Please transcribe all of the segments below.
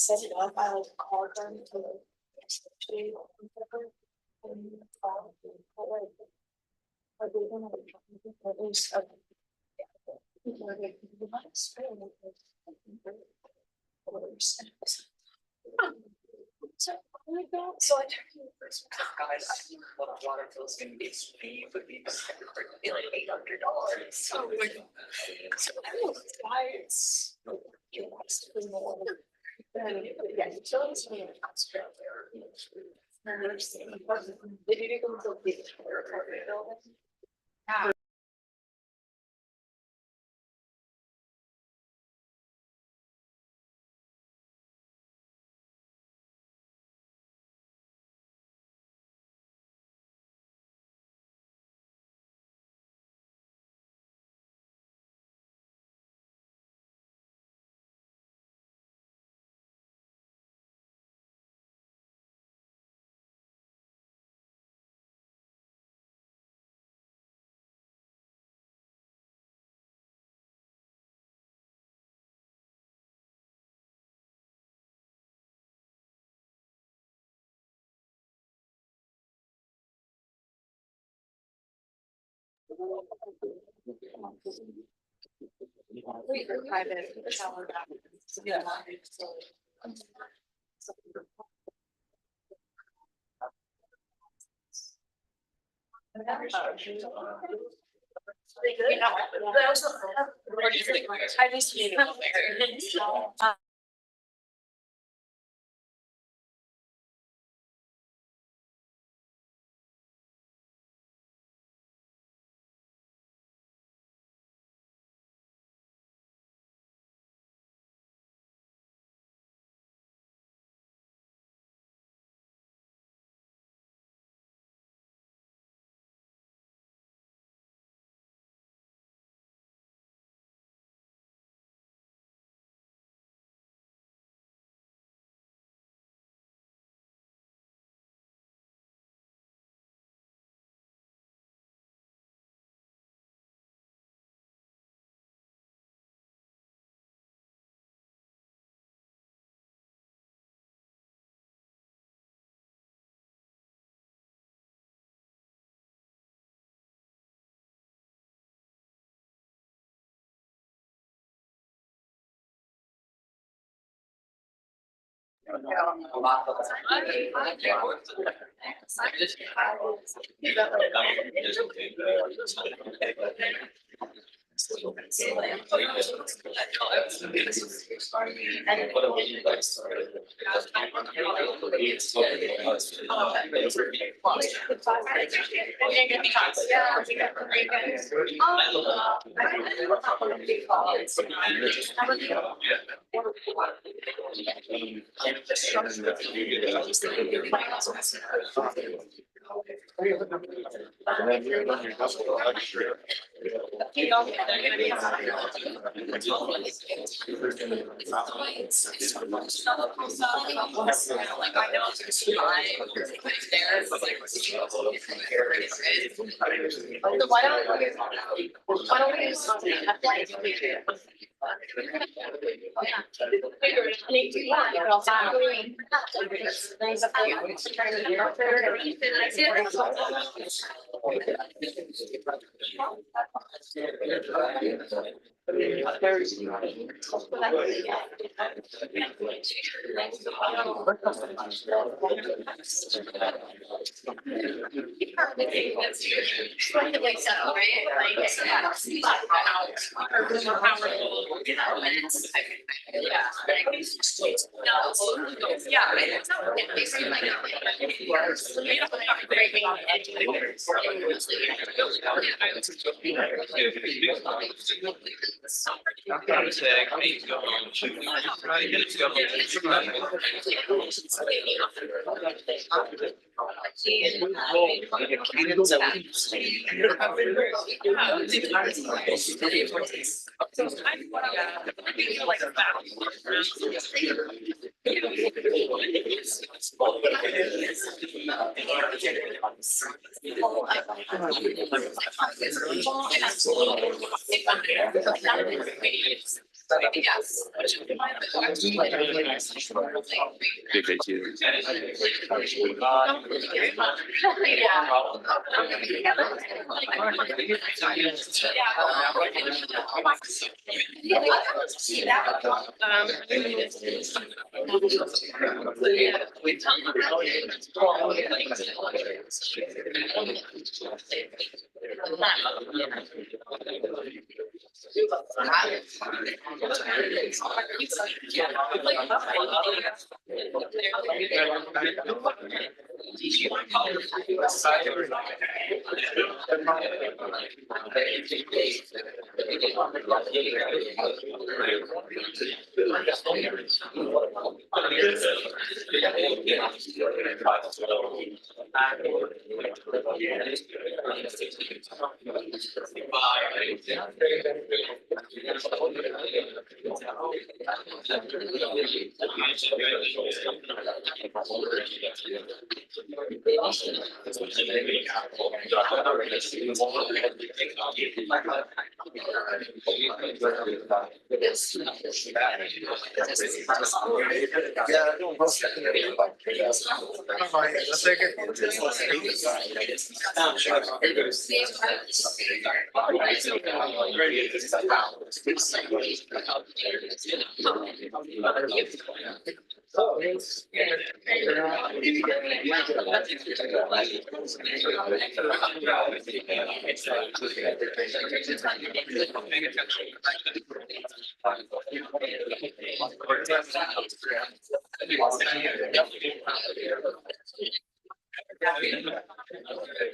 set it up, I like called them to so I took you first. Guys, I think what water feels gonna be fee would be like $800. So why it's more than yeah, utilities in Australia. Did you go to the building? Wait, private shower. Yeah. I just need to go there.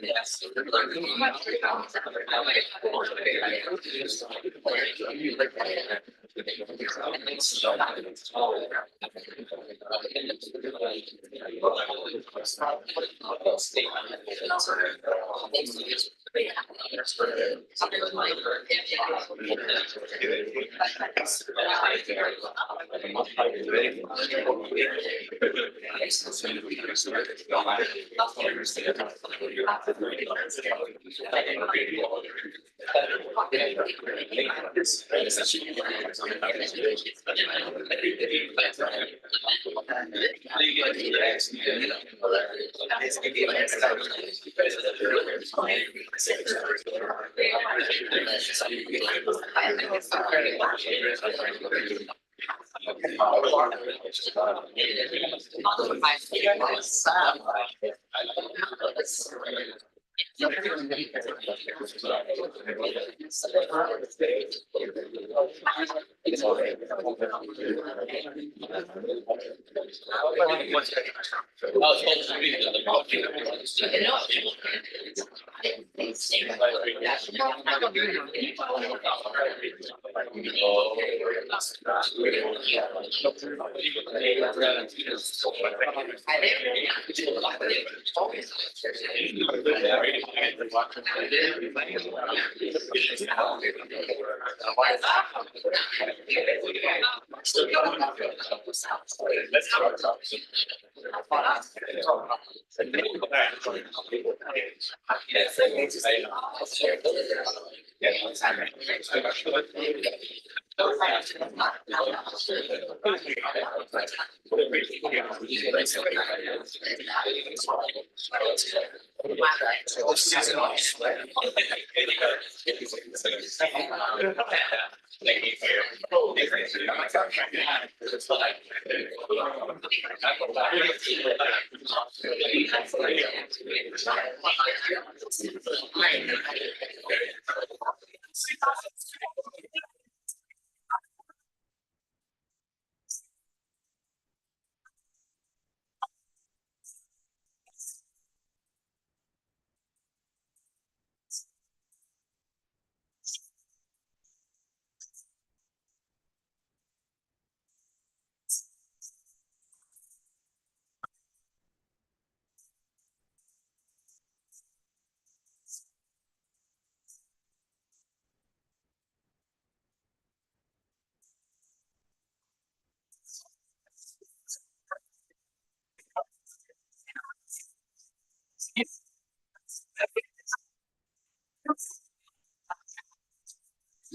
Yes.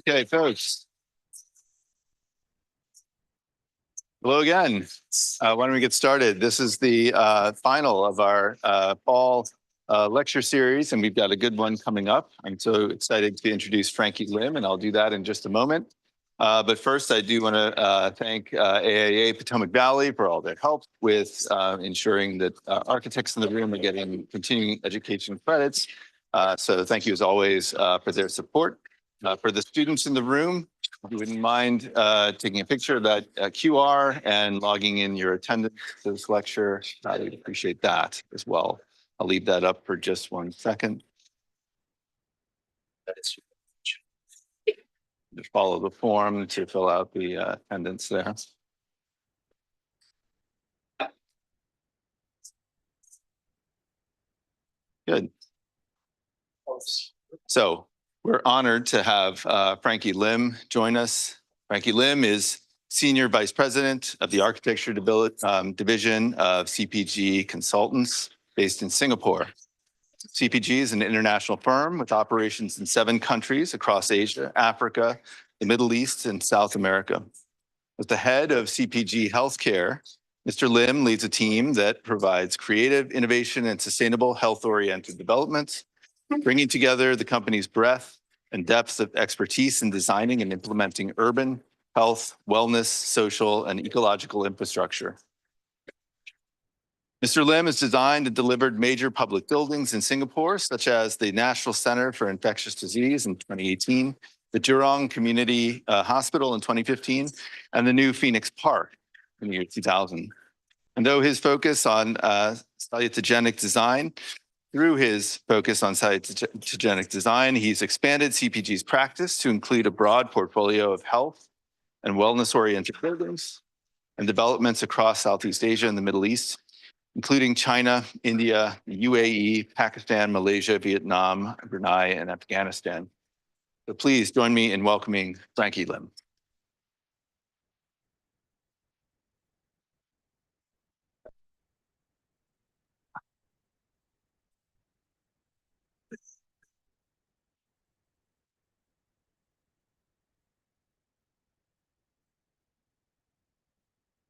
Okay, folks. Hello again. Why don't we get started? This is the final of our fall lecture series, and we've got a good one coming up. I'm so excited to introduce Frankie Lim, and I'll do that in just a moment. But first, I do want to thank AIA Potomac Valley for all their help with ensuring that architects in the room are getting continuing education credits. So thank you as always for their support. For the students in the room, if you wouldn't mind taking a picture of that QR and logging in your attendance to this lecture, I would appreciate that as well. I'll leave that up for just 1 second. Just follow the form to fill out the attendance there. Good. So we're honored to have Frankie Lim join us. Frankie Lim is Senior Vice President of the Architecture Division of CPG Consultants based in Singapore. CPG is an international firm with operations in 7 countries across Asia, Africa, the Middle East, and South America. As the head of CPG Healthcare, Mr. Lim leads a team that provides creative, innovation, and sustainable health-oriented developments, bringing together the company's breadth and depth of expertise in designing and implementing urban, health, wellness, social, and ecological infrastructure. Mr. Lim has designed and delivered major public buildings in Singapore, such as the National Center for Infectious Disease in 2018, the Jurong Community Hospital in 2015, and the new Phoenix Park in the year 2000. And though his focus on salutogenic design, through his focus on salutogenic design, he's expanded CPG's practice to include a broad portfolio of health and wellness-oriented buildings and developments across Southeast Asia and the Middle East, including China, India, UAE, Pakistan, Malaysia, Vietnam, Brunei, and Afghanistan. So please join me in welcoming Frankie Lim.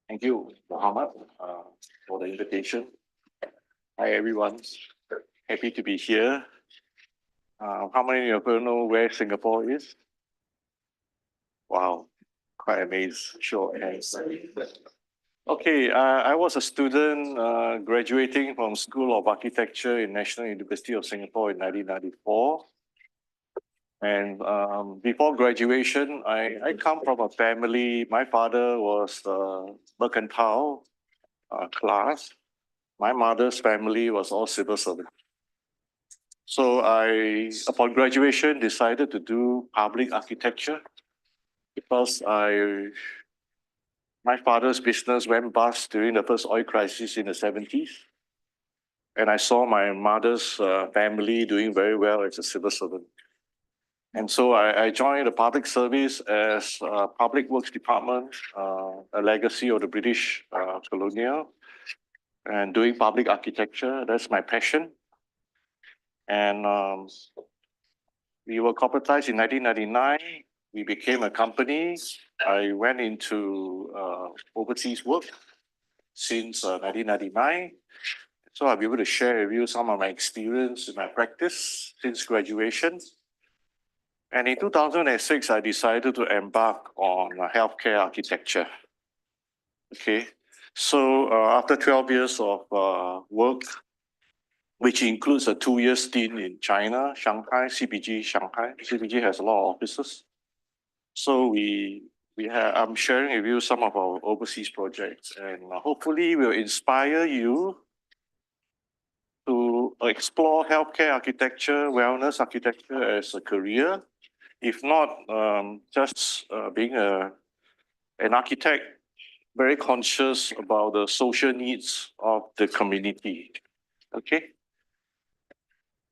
Thank you, Mohammed, for the invitation. Hi, everyone. Happy to be here. How many of you know where Singapore is? Wow, quite amazed. Show of hands. Okay, I was a student graduating from School of Architecture in National University of Singapore in 1994. And before graduation, I come from a family. My father was mercantile class. My mother's family was all civil servants. So I, upon graduation, decided to do public architecture because my father's business went bust during the first oil crisis in the 70s. And I saw my mother's family doing very well as a civil servant. And so I joined the public service as Public Works Department, a legacy of the British colonial, and doing public architecture. That's my passion. And we were corporatized in 1999. We became a company. I went into overseas work since 1999. So I'll be able to share with you some of my experience in my practice since graduation. And in 2006, I decided to embark on healthcare architecture. Okay, so after 12 years of work, which includes a 2-year stint in China, Shanghai, CPG Shanghai. CPG has a lot of offices. So I'm sharing with you some of our overseas projects, and hopefully will inspire you to explore healthcare architecture, wellness architecture as a career. If not, just being an architect, very conscious about the social needs of the community. Okay.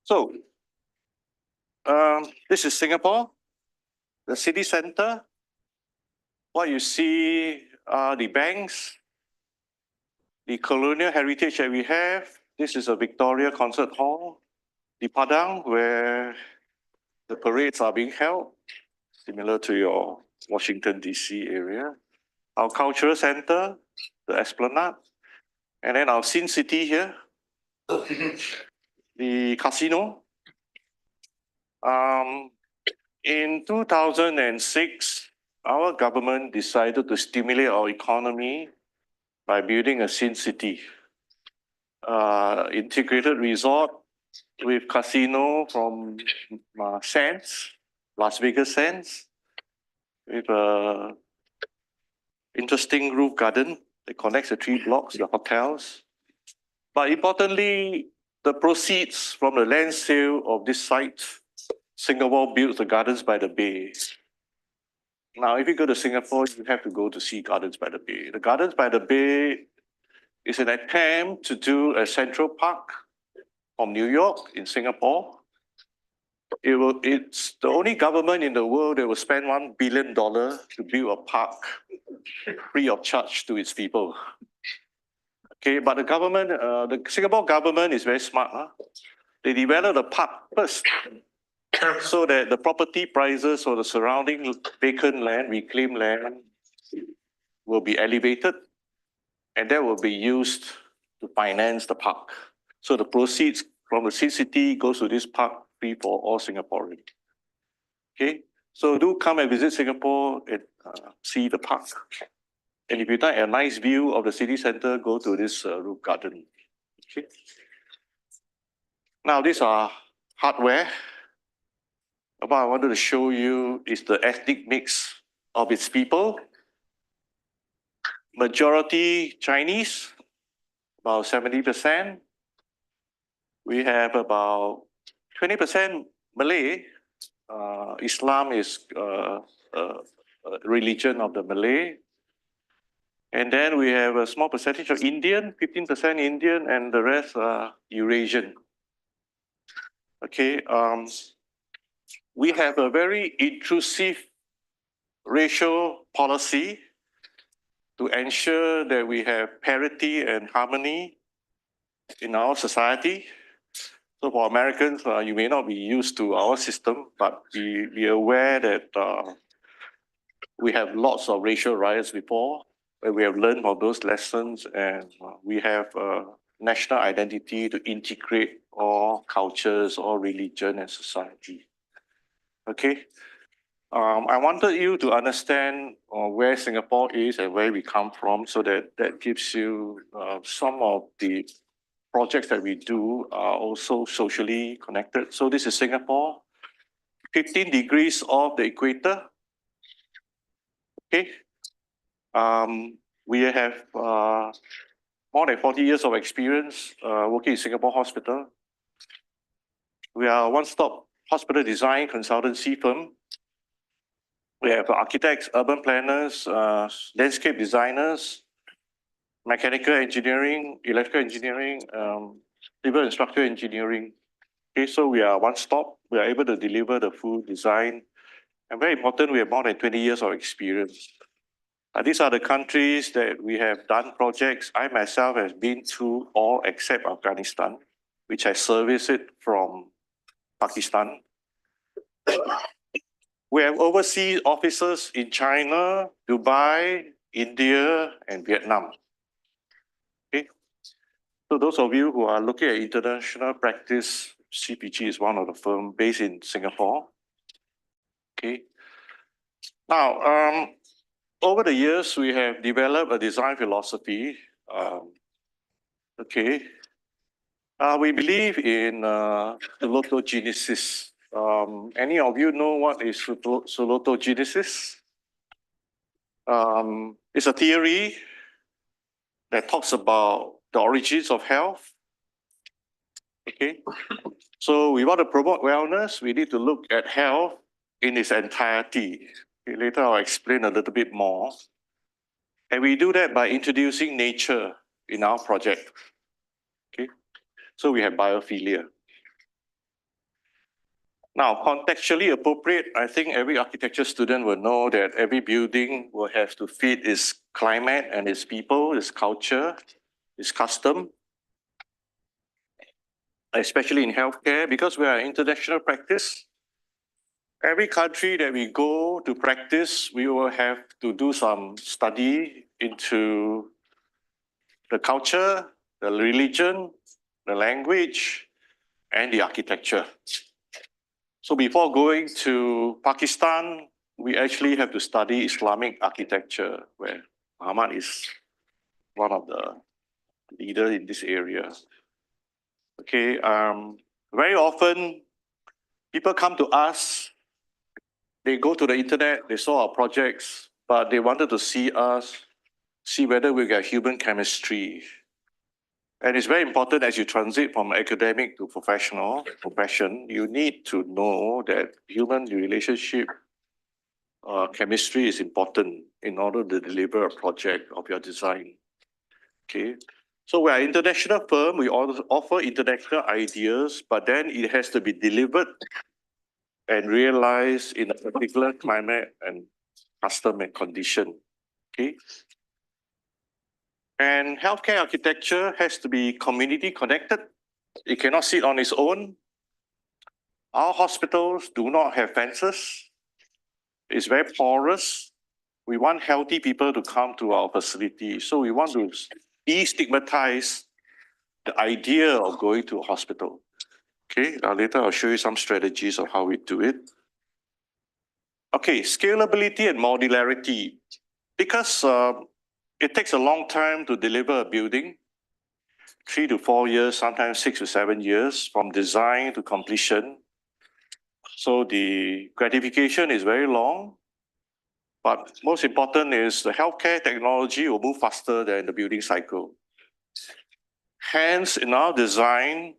So, this is Singapore, the city center. What you see are the banks, the colonial heritage that we have. This is a Victoria Concert Hall, the Padang, where the parades are being held, similar to your Washington, D.C. area. our cultural center, the Esplanade, and then our Sin City here, the casino. In 2006, our government decided to stimulate our economy by building a Sin City, integrated resort with casino from Sands, Las Vegas Sands, with a interesting roof garden that connects the 3 blocks, the hotels. But importantly, the proceeds from the land sale of this site, Singapore built the Gardens by the Bay. Now, if you go to Singapore, you have to go to see Gardens by the Bay. The Gardens by the Bay is an attempt to do a Central Park from New York in Singapore. It's the only government in the world that will spend $1 billion to build a park free of charge to its people. Okay, but the government, the Singapore government is very smart. They developed a park first so that the property prices for the surrounding vacant land, reclaimed land, will be elevated, and that will be used to finance the park. So the proceeds from the City goes to this park free for all Singaporeans. Okay, so do come and visit Singapore and see the park. And if you like a nice view of the city center, go to this roof garden. Okay. Now these are hardware. What I wanted to show you is the ethnic mix of its people. Majority Chinese, about 70%. We have about 20% Malay. Islam is a religion of the Malay. And then we have a small percentage of Indian, 15% Indian, and the rest are Eurasian. Okay, we have a very intrusive racial policy to ensure that we have parity and harmony in our society. So for Americans, you may not be used to our system, but be aware that we have lots of racial riots before, and we have learned from those lessons, and we have national identity to integrate all cultures, all religion and society. Okay. I wanted you to understand where Singapore is and where we come from, so that gives you some of the projects that we do are also socially connected. So this is Singapore, 15 degrees off the equator. Okay. We have more than 40 years of experience working in Singapore hospital. We are a one-stop hospital design consultancy firm. We have architects, urban planners, landscape designers, mechanical engineering, electrical engineering, civil and structural engineering. Okay, so we are one-stop. We are able to deliver the full design. And very important, we have more than 20 years of experience. These are the countries that we have done projects. I myself have been to all except Afghanistan, which I service it from Pakistan. We have overseas offices in China, Dubai, India, and Vietnam. Okay. So those of you who are looking at international practice, CPG is one of the firms based in Singapore. Okay. Now, over the years, we have developed a design philosophy. Okay. We believe in solotogenesis. Any of you know what is solotogenesis? It's a theory that talks about the origins of health. Okay. So we want to promote wellness. We need to look at health in its entirety. Okay, later I'll explain a little bit more. And we do that by introducing nature in our project. Okay. So we have biophilia. Now, contextually appropriate, I think every architecture student will know that every building will have to fit its climate and its people, its culture, its custom, especially in healthcare, because we are international practice. Every country that we go to practice, we will have to do some study into the culture, the religion, the language, and the architecture. So before going to Pakistan, we actually have to study Islamic architecture, where Muhammad is one of the leaders in this area. Okay, very often people come to us, they go to the internet, they saw our projects, but they wanted to see us, see whether we got human chemistry. And it's very important as you transit from academic to profession, you need to know that human relationship chemistry is important in order to deliver a project of your design. Okay, so we're an international firm, we offer international ideas, but then it has to be delivered and realized in a particular climate and custom and condition. Okay. And healthcare architecture has to be community connected. It cannot sit on its own. Our hospitals do not have fences. It's very porous. We want healthy people to come to our facility. So we want to destigmatize the idea of going to a hospital. Okay, later I'll show you some strategies of how we do it. Okay, scalability and modularity. Because it takes a long time to deliver a building, 3 to 4 years, sometimes 6 to 7 years from design to completion. So the gratification is very long, but most important is the healthcare technology will move faster than the building cycle. Hence, in our design,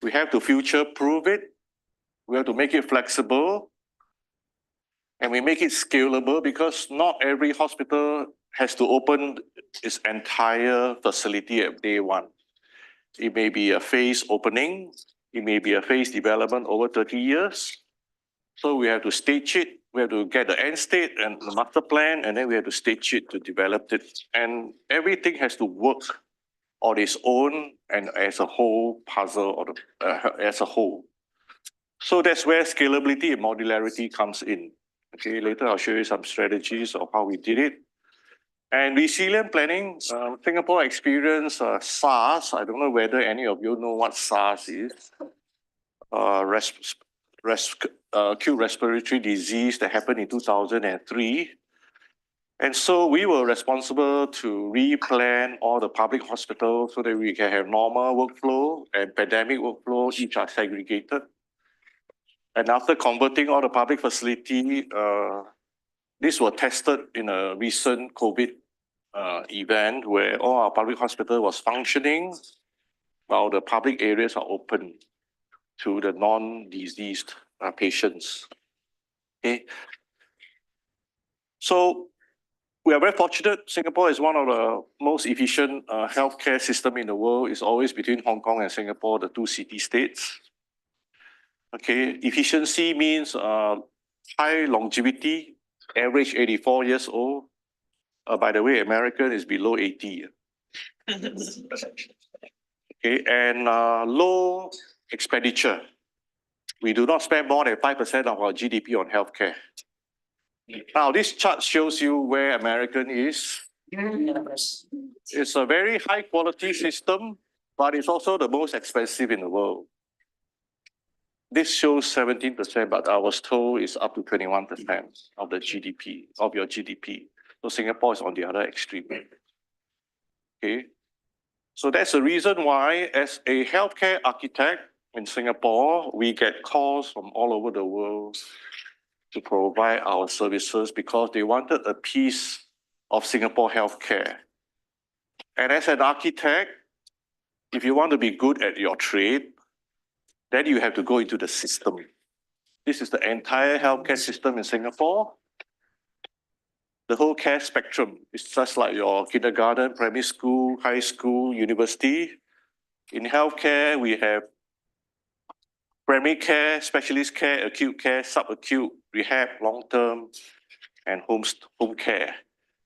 we have to future-proof it. We have to make it flexible, and we make it scalable because not every hospital has to open its entire facility at day one. It may be a phase opening, it may be a phase development over 30 years. So we have to stage it, we have to get the end state and the master plan, and then we have to stage it to develop it. And everything has to work on its own and as a whole puzzle, or as a whole. So that's where scalability and modularity comes in. Okay, later I'll show you some strategies of how we did it. And resilient planning, Singapore experienced SARS. I don't know whether any of you know what SARS is. Acute respiratory disease that happened in 2003. And so we were responsible to replan all the public hospitals so that we can have normal workflow and pandemic workflow, each are segregated. And after converting all the public facility, these were tested in a recent COVID event where all our public hospital was functioning while the public areas are open to the non-diseased patients. Okay. So we are very fortunate. Singapore is one of the most efficient healthcare system in the world. It's always between Hong Kong and Singapore, the two city-states. Okay, efficiency means high longevity, average 84 years old. By the way, American is below 80. Okay, and low expenditure. We do not spend more than 5% of our GDP on healthcare. Now, this chart shows you where American is. It's a very high quality system, but it's also the most expensive in the world. This shows 17%, but I was told it's up to 21% of the GDP, of your GDP. So Singapore is on the other extreme. Okay. So that's the reason why, as a healthcare architect in Singapore, we get calls from all over the world to provide our services because they wanted a piece of Singapore healthcare. And as an architect, if you want to be good at your trade, then you have to go into the system. This is the entire healthcare system in Singapore. The whole care spectrum is just like your kindergarten, primary school, high school, university. In healthcare, we have primary care, specialist care, acute care, subacute, rehab, long-term, and home care.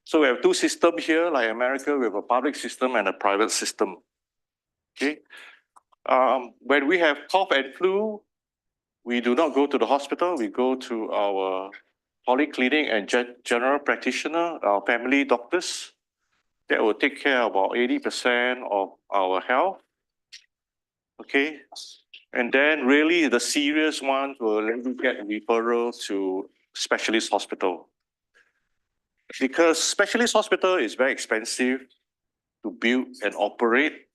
So we have two systems here, like America, we have a public system and a private system. Okay. When we have cough and flu, we do not go to the hospital. We go to our polyclinic and general practitioner, our family doctors. That will take care of about 80% of our health. Okay. And then really the serious ones will let you get referral to specialist hospital. Because specialist hospital is very expensive to build and operate,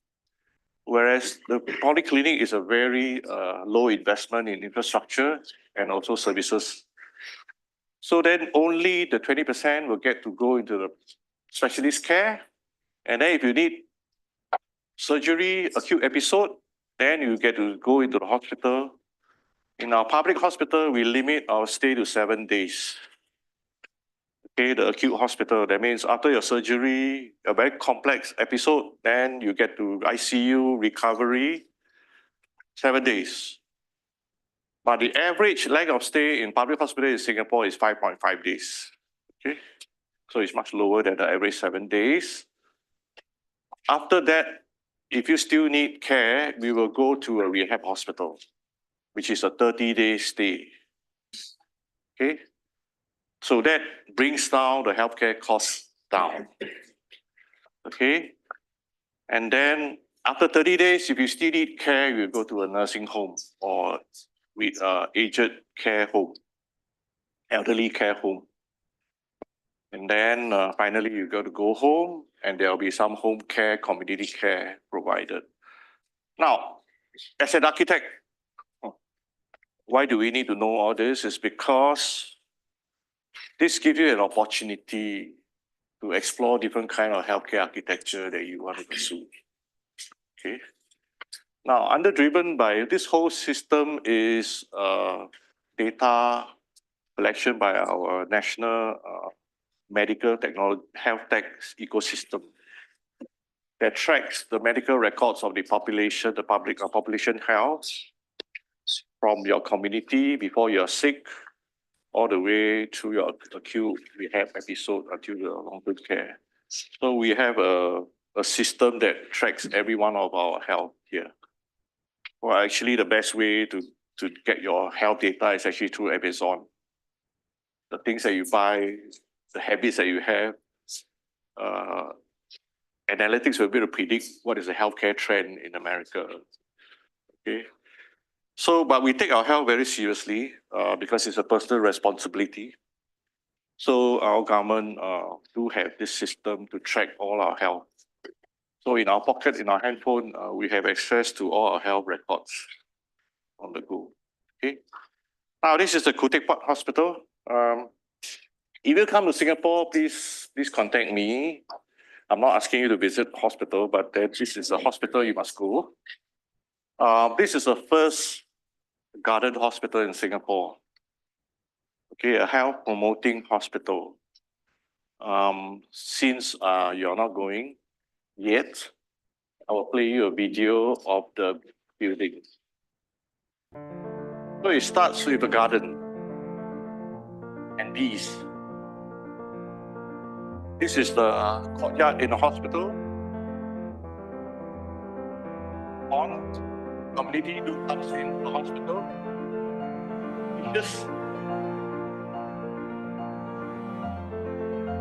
whereas the polyclinic is a very low investment in infrastructure and also services. So then only the 20% will get to go into the specialist care. And then if you need surgery, acute episode, then you get to go into the hospital. In our public hospital, we limit our stay to 7 days. Okay, the acute hospital, that means after your surgery, a very complex episode, then you get to ICU, recovery, 7 days. But the average length of stay in public hospital in Singapore is 5.5 days. Okay, so it's much lower than the average 7 days. After that, if you still need care, we will go to a rehab hospital, which is a 30-day stay. Okay, so that brings down the healthcare costs down. Okay, and then after 30 days, if you still need care, you go to a nursing home or with aged care home, elderly care home. And then finally, you got to go home, and there will be some home care, community care provided. Now, as an architect, why do we need to know all this? Is because this gives you an opportunity to explore different kind of healthcare architecture that you want to pursue. Okay. Now, driven by this whole system is data collection by our national medical technology health tech ecosystem that tracks the medical records of the population, the public population health from your community before you're sick, all the way through your acute rehab episode until your long-term care. So we have a system that tracks every one of our health here. Well, actually, the best way to get your health data is actually through Amazon. The things that you buy, the habits that you have, analytics will be able to predict what is the healthcare trend in America. Okay. So, but we take our health very seriously because it's a personal responsibility. So our government do have this system to track all our health. So in our pocket, in our handphone, we have access to all our health records on the go. Okay. Now this is the Khoo Teck Puat Hospital. If you come to Singapore, please contact me. I'm not asking you to visit the hospital, but this is a hospital you must go. This is the first garden hospital in Singapore. Okay, a health promoting hospital. Since you're not going yet, I will play you a video of the building. So it starts with a garden and bees. This is the courtyard in the hospital. On community do comes in the hospital. Just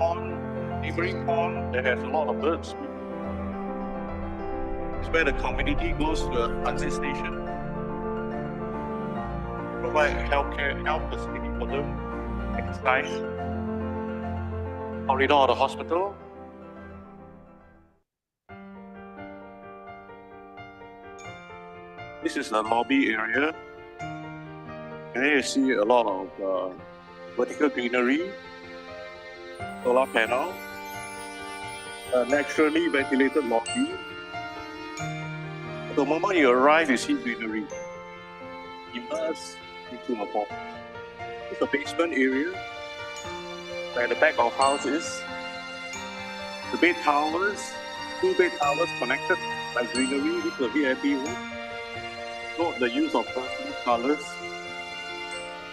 on neighboring pond that has a lot of birds. It's where the community goes to a transit station. Provide a health facility for them. Exercise. Corridor of the hospital. This is the lobby area. And then you see a lot of vertical greenery, solar panel, a naturally ventilated lobby. The moment you arrive, you see greenery. Immerse into a pond. It's the basement area where the back of house is. The bed towers, 2 bed towers connected by greenery. This is a VIP room. Note the use of personal colors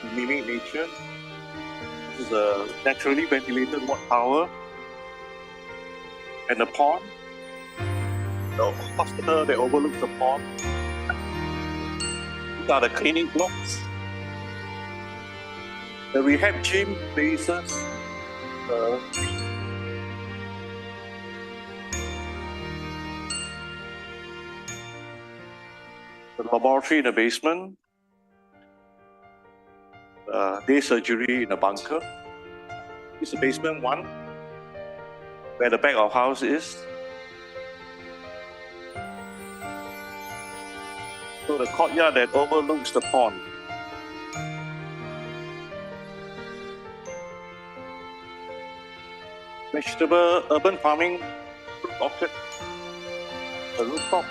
to mimic nature. This is a naturally ventilated water tower. And the pond, the hospital that overlooks the pond. These are the cleaning blocks The rehab gym faces the laboratory in the basement, day surgery in the bunker. This is basement 1, where the back of house is. So the courtyard that overlooks the pond. Vegetable urban farming orchard, a rooftop.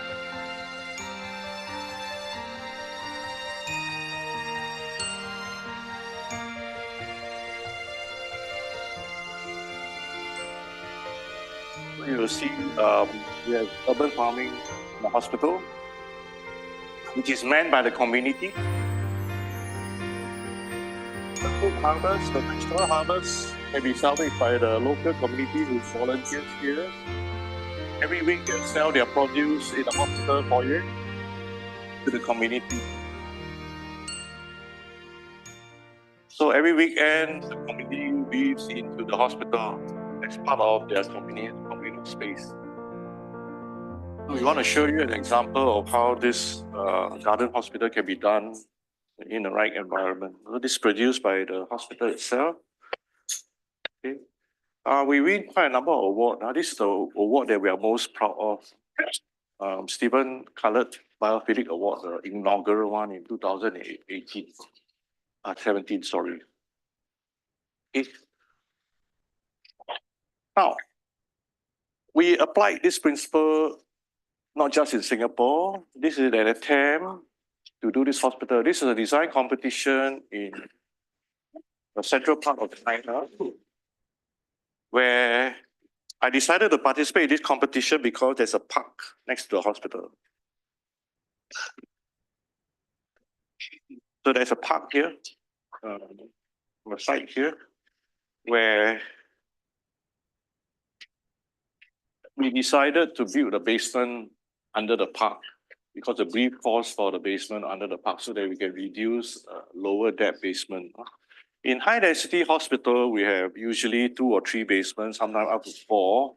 You will see we have urban farming in the hospital, which is manned by the community. The food harvest, the vegetable harvest can be salvaged by the local community who volunteers here. Every week they sell their produce in the hospital foyer to the community. So every weekend, the community weaves into the hospital as part of their communal space. So we want to show you an example of how this garden hospital can be done in the right environment. So this is produced by the hospital itself. Okay. We win quite a number of awards. Now, this is the award that we are most proud of. Stephen Colored Biophilic Award, the inaugural one in 2018. 17, sorry. Okay. Now, we applied this principle not just in Singapore. This is an attempt to do this hospital. This is a design competition in the central part of China, where I decided to participate in this competition because there's a park next to the hospital. So there's a park here, on the side here, where we decided to build a basement under the park because the brief calls for the basement under the park so that we can reduce lower depth basement. In high density hospital, we have usually 2 or 3 basements, sometimes up to 4.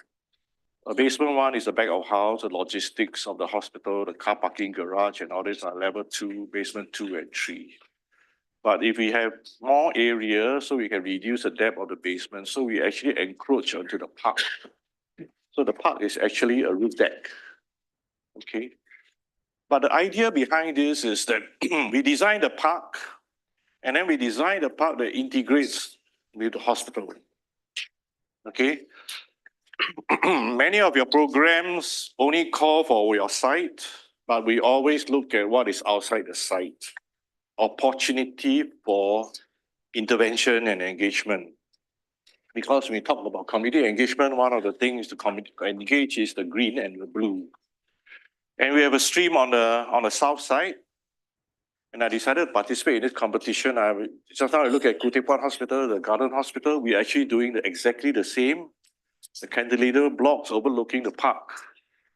A basement 1 is the back of house, the logistics of the hospital, the car parking garage, and all these are level 2, basement 2 and 3. But if we have more area, so we can reduce the depth of the basement, so we actually encroach onto the park. So the park is actually a roof deck. Okay. But the idea behind this is that we design the park, and then we design the park that integrates with the hospital. Okay. Many of your programs only call for your site, but we always look at what is outside the site. Opportunity for intervention and engagement. Because when we talk about community engagement, one of the things to engage is the green and the blue. And we have a stream on the south side. And I decided to participate in this competition. Just now I look at Kutepan Hospital, the Garden Hospital, we're actually doing exactly the same. The cantilever blocks overlooking the park.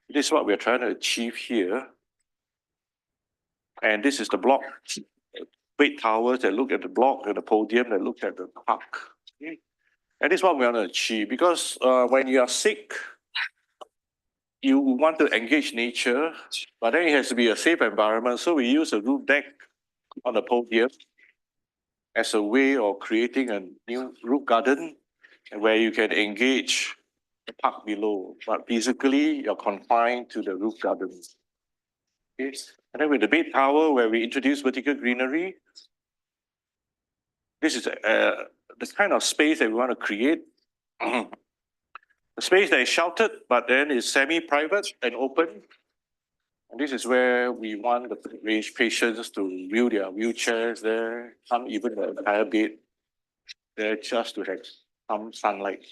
This is what we're trying to achieve here. And this is the block. Big towers that look at the block and the podium that look at the park. Okay. And this is what we want to achieve because when you are sick, you want to engage nature, but then it has to be a safe environment. So we use a roof deck on the podium as a way of creating a new roof garden where you can engage the park below, but physically you're confined to the roof garden. Okay. And then with the big tower where we introduce vertical greenery, this is the kind of space that we want to create. A space that is sheltered, but then is semi-private and open. And this is where we want the patients to wheel their wheelchairs there, some even the entire bed there just to have some sunlight.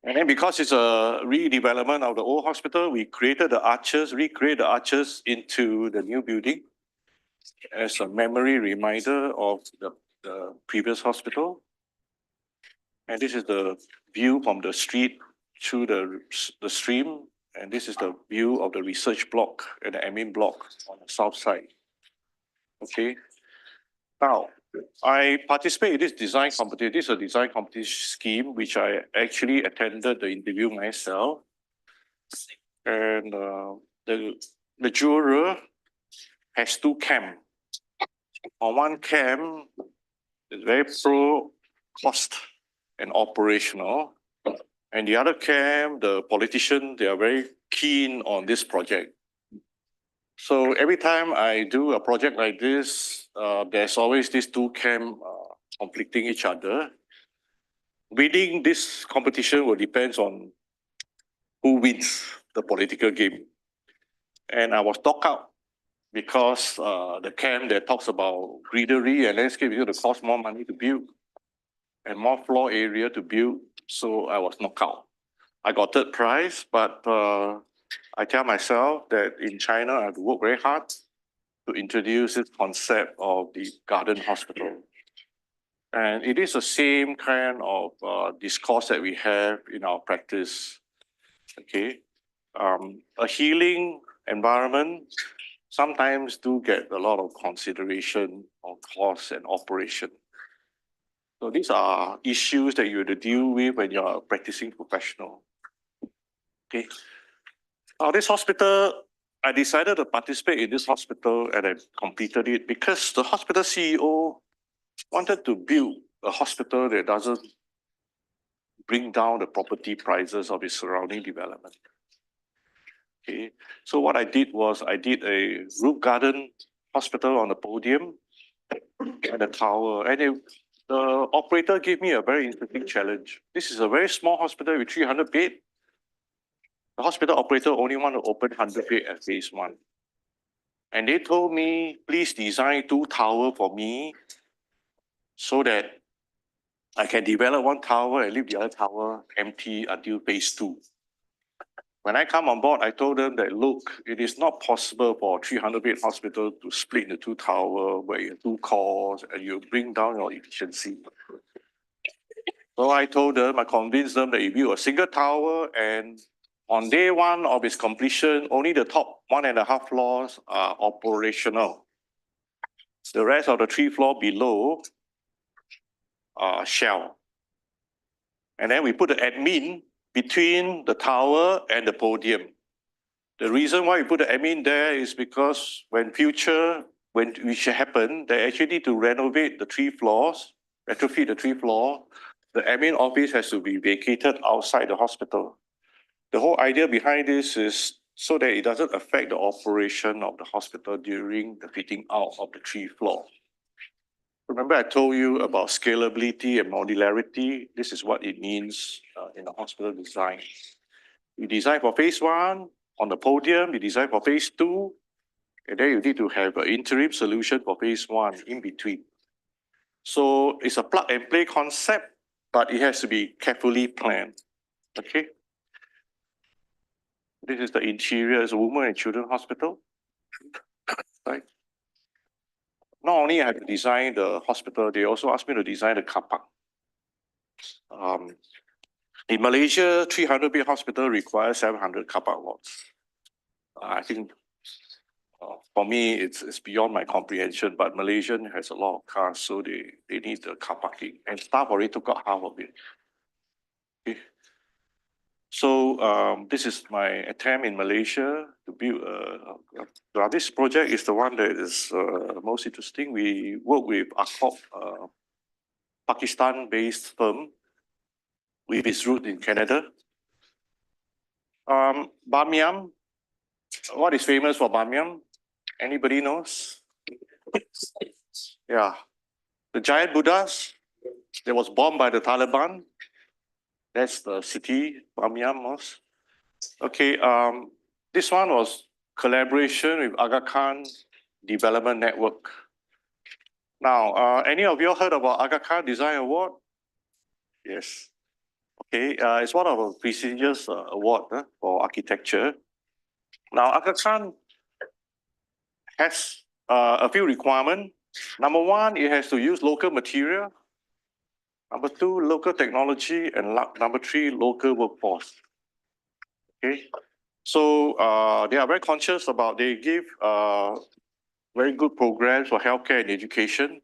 And then because it's a redevelopment of the old hospital, we created the arches, recreate the arches into the new building as a memory reminder of the previous hospital. And this is the view from the street through the stream. And this is the view of the research block and the admin block on the south side. Okay. Now, I participate in this design competition. This is a design competition scheme, which I actually attended the interview myself. And the juror has two camps. On one camp, it's very pro cost and operational. And the other camp, the politician, they are very keen on this project. So every time I do a project like this, there's always these two camps conflicting each other. Winning this competition will depend on who wins the political game. And I was knocked out because the camp that talks about greenery and landscape is going to cost more money to build and more floor area to build. So I was knocked out. I got third prize, but I tell myself that in China, I have to work very hard to introduce this concept of the garden hospital. And it is the same kind of discourse that we have in our practice. Okay, a healing environment sometimes do get a lot of consideration on cost and operation. So these are issues that you have to deal with when you're a practicing professional. Okay. Now this hospital, I decided to participate in this hospital and I completed it because the hospital CEO wanted to build a hospital that doesn't bring down the property prices of its surrounding development. Okay, so what I did was I did a roof garden hospital on the podium and a tower, and the operator gave me a very interesting challenge. This is a very small hospital with 300 beds. The hospital operator only want to open 100 beds at phase 1. And they told me, please design 2 towers for me so that I can develop 1 tower and leave the other tower empty until phase 2. When I come on board, I told them that, look, it is not possible for a 300-bed hospital to split into 2 towers where you have 2 cores and you bring down your efficiency. So I told them, I convinced them that you build a single tower and on day 1 of its completion, only the top 1.5 floors are operational. The rest of the 3 floors below are shell. And then we put the admin between the tower and the podium. The reason why we put the admin there is because when it should happen, they actually need to renovate the 3 floors, retrofit the 3 floors. The admin office has to be vacated outside the hospital. The whole idea behind this is so that it doesn't affect the operation of the hospital during the fitting out of the 3 floors. Remember I told you about scalability and modularity. This is what it means in the hospital design. You design for phase 1 on the podium, you design for phase 2, and then you need to have an interim solution for phase 1 in between. So it's a plug and play concept, but it has to be carefully planned. Okay. This is the interior. It's a women and children hospital. Right. Not only I have to design the hospital, they also asked me to design the car park. In Malaysia, 300-bed hospital requires 700 car park lots. I think for me, it's beyond my comprehension, but Malaysian has a lot of cars, so they need the car parking. And staff already took out half of it. Okay. So this is my attempt in Malaysia to build this project is the one that is most interesting. We work with ACOP, Pakistan-based firm with its root in Canada. Bamiyan, what is famous for Bamiyan? Anybody knows? Yeah, the giant Buddhas that was bombed by the Taliban. That's the city Bamiyan was. Okay, this one was collaboration with Aga Khan Development Network. Now, any of you heard about Aga Khan Design Award? Yes. Okay, it's one of the prestigious award for architecture. Now, Aga Khan has a few requirements. Number 1, it has to use local material. Number 2, local technology, and number 3, local workforce. Okay, so they are very conscious about, they give very good programs for healthcare and education.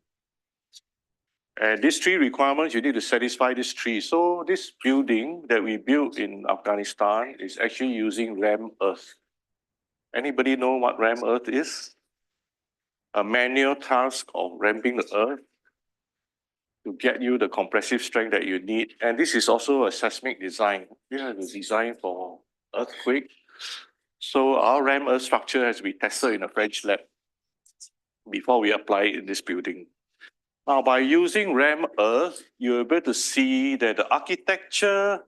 And these three requirements, you need to satisfy these three. So this building that we built in Afghanistan is actually using ram earth. Anybody know what ram earth is? A manual task of ramping the earth to get you the compressive strength that you need. And this is also a seismic design. We have to design for earthquake. So our ram earth structure has to be tested in a French lab before we apply it in this building. Now, by using ram earth, you're able to see that the architecture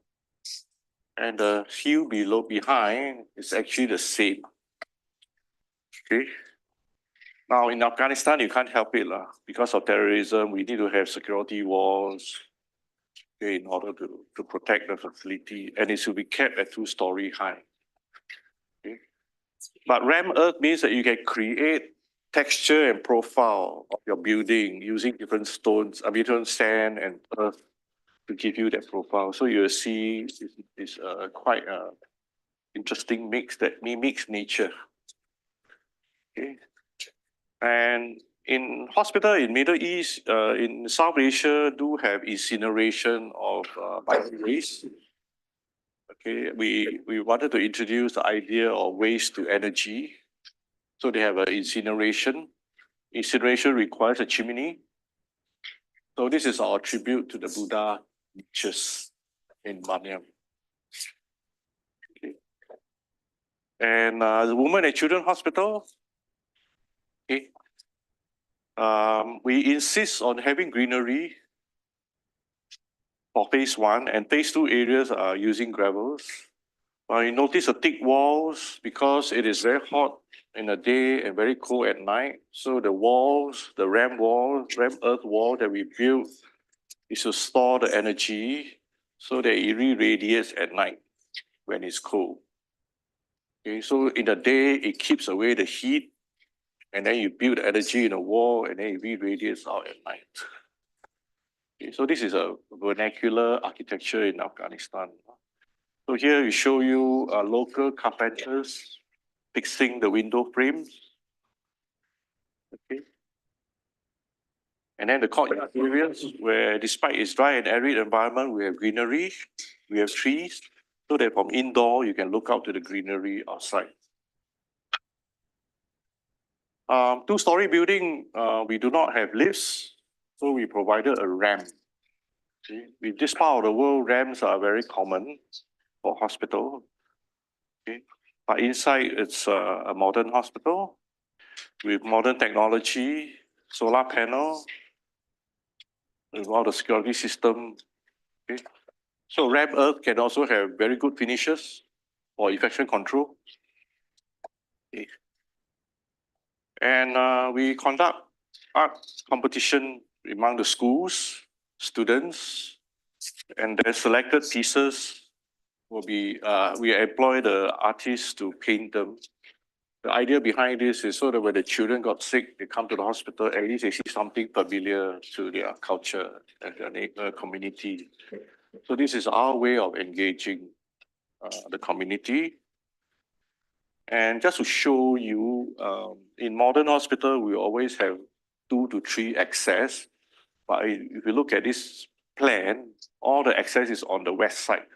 and the hill below behind is actually the same. Okay. Now, in Afghanistan, you can't help it because of terrorism. We need to have security walls, okay, in order to protect the facility, and it should be kept at 2-story high. Okay. But ram earth means that you can create texture and profile of your building using different stones, different sand and earth to give you that profile. So you'll see it's quite an interesting mix that mimics nature. Okay. And in hospital in Middle East, in South Asia, do have incineration of biowaste. Okay, we wanted to introduce the idea of waste to energy. So they have an incineration. Incineration requires a chimney. So this is our tribute to the Buddha niches in Banyam. Okay. And the Women and Children Hospital, okay. We insist on having greenery for phase 1, and phase 2 areas are using gravels. You notice the thick walls because it is very hot in the day and very cold at night. So the walls, the ram earth wall that we built is to store the energy so that it re-radiates at night when it's cold. Okay, so in the day, it keeps away the heat, and then you build energy in the wall, and then it re-radiates out at night. Okay, so this is a vernacular architecture in Afghanistan. So here we show you local carpenters fixing the window frames. Okay. And then the courtyard areas where despite its dry and arid environment, we have greenery, we have trees, so that from indoor you can look out to the greenery outside. 2-story building, we do not have lifts, so we provided a ramp. See, with this part of the world, ramps are very common for hospital. Okay. But inside, it's a modern hospital with modern technology, solar panel, with all the security system. Okay. So ram earth can also have very good finishes for infection control. Okay. And we conduct art competition among the schools, students, and their selected pieces will be, we employ the artists to paint them. The idea behind this is so that when the children got sick, they come to the hospital, at least they see something familiar to their culture and their neighbor community. So this is our way of engaging the community. And just to show you, in modern hospital, we always have 2 to 3 access. But if you look at this plan, all the access is on the west side,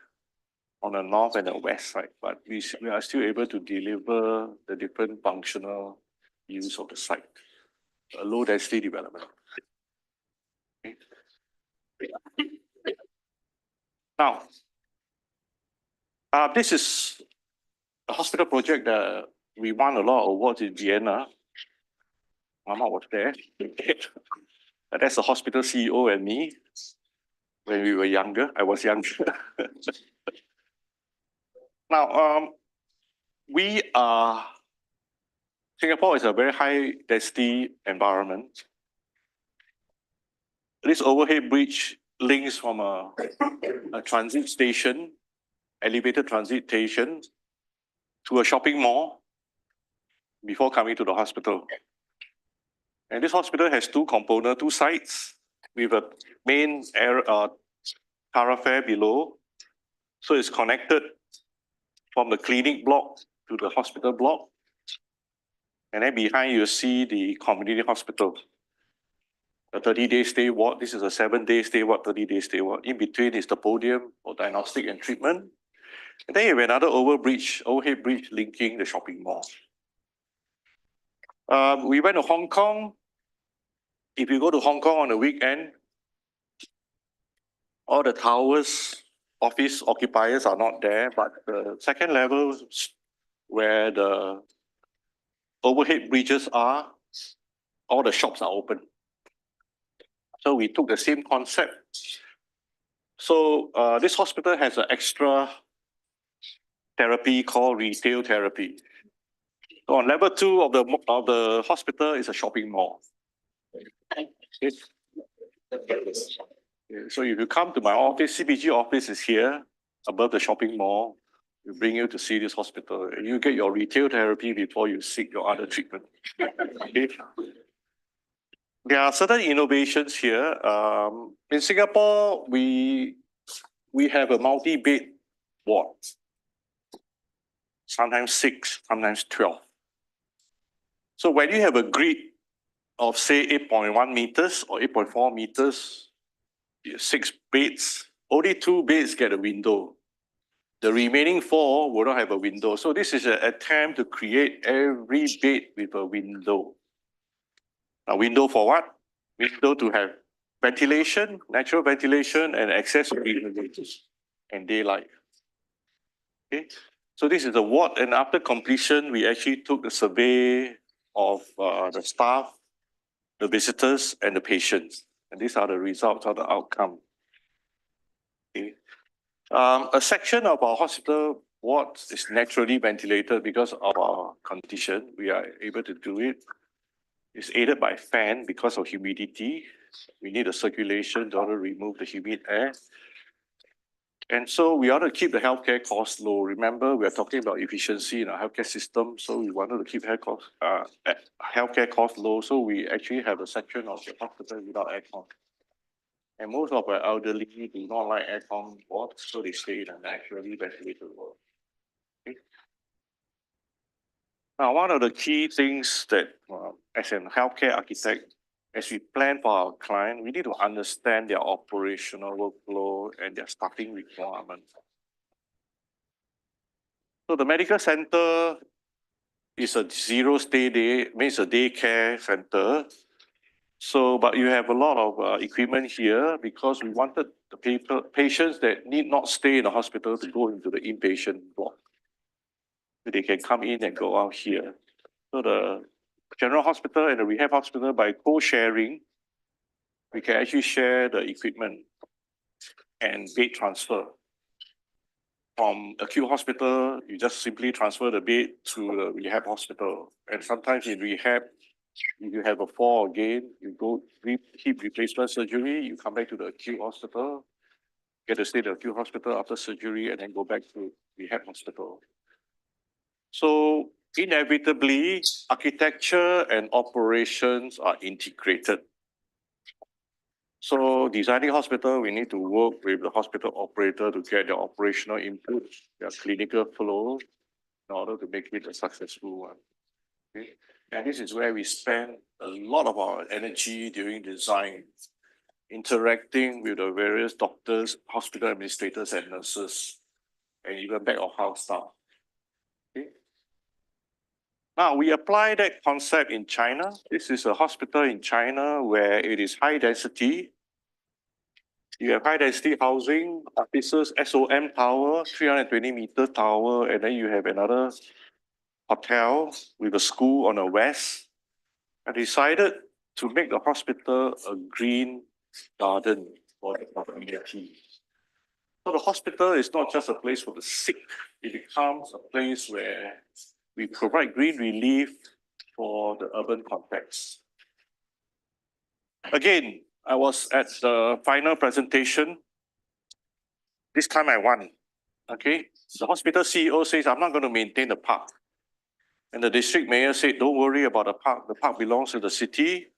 on the north and the west side. But we are still able to deliver the different functional use of the site, a low density development. Okay. Now, this is a hospital project that we won a lot of awards in Vienna. Mama was there. That's the hospital CEO and me when we were younger. I was younger. Now, Singapore is a very high density environment. This overhead bridge links from a transit station, elevated transit station, to a shopping mall before coming to the hospital. And this hospital has 2 components, 2 sites with a main thoroughfare below. So it's connected from the clinic block to the hospital block. And then behind you see the community hospital. a 30-day stay ward. This is a 7-day stay ward, 30-day stay ward. In between is the podium for diagnostic and treatment. And then you have another overhead bridge linking the shopping mall. We went to Hong Kong. If you go to Hong Kong on the weekend, all the towers, office occupiers are not there, but the second level where the overhead bridges are, all the shops are open. So we took the same concept. So this hospital has an extra therapy called retail therapy. So on level 2 of the hospital is a shopping mall. Okay. So if you come to my office, CPG office is here above the shopping mall. We bring you to see this hospital. You get your retail therapy before you seek your other treatment. Okay. There are certain innovations here. In Singapore, we have a multi-bed ward. Sometimes 6, sometimes 12. So when you have a grid of say 8.1 meters or 8.4 meters, 6 beds, only 2 beds get a window. The remaining 4 will not have a window. So this is an attempt to create every bed with a window. A window for what? Window to have ventilation, natural ventilation, and access to greenery and daylight. Okay. So this is the ward, and after completion, we actually took the survey of the staff, the visitors, and the patients. And these are the results of the outcome. Okay. A section of our hospital wards is naturally ventilated because of our condition. We are able to do it. It's aided by fan because of humidity. We need a circulation in order to remove the humid air. And so we ought to keep the healthcare costs low. Remember, we are talking about efficiency in our healthcare system. So we wanted to keep healthcare costs low. So we actually have a section of the hospital without aircon. And most of our elderly do not like aircon wards, so they stay in a naturally ventilated ward. Okay. Now, one of the key things that, as a healthcare architect, as we plan for our client, we need to understand their operational workflow and their staffing requirements. So the medical center is a zero-stay day, means a daycare center. So, but you have a lot of equipment here because we wanted the patients that need not stay in the hospital to go into the inpatient block. So they can come in and go out here. So the general hospital and the rehab hospital, by co-sharing, we can actually share the equipment and bed transfer. From acute hospital, you just simply transfer the bed to the rehab hospital. And sometimes in rehab, if you have a fall again, you go hip replacement surgery, you come back to the acute hospital, get to stay in the acute hospital after surgery, and then go back to rehab hospital. So inevitably, architecture and operations are integrated. So designing hospital, we need to work with the hospital operator to get their operational input, their clinical flow, in order to make it a successful one. Okay? And this is where we spend a lot of our energy during design, interacting with the various doctors, hospital administrators, and nurses, and even back of house staff. Okay? Now, we apply that concept in China. This is a hospital in China where it is high density. You have high density housing, offices, SOM tower, 320-meter tower, and then you have another hotel with a school on the west. I decided to make the hospital a green garden for the community. So the hospital is not just a place for the sick, it becomes a place where we provide green relief for the urban context. Again, I was at the final presentation. This time I won. Okay, the hospital CEO says, I'm not going to maintain the park. And the district mayor said, don't worry about the park. The park belongs to the city.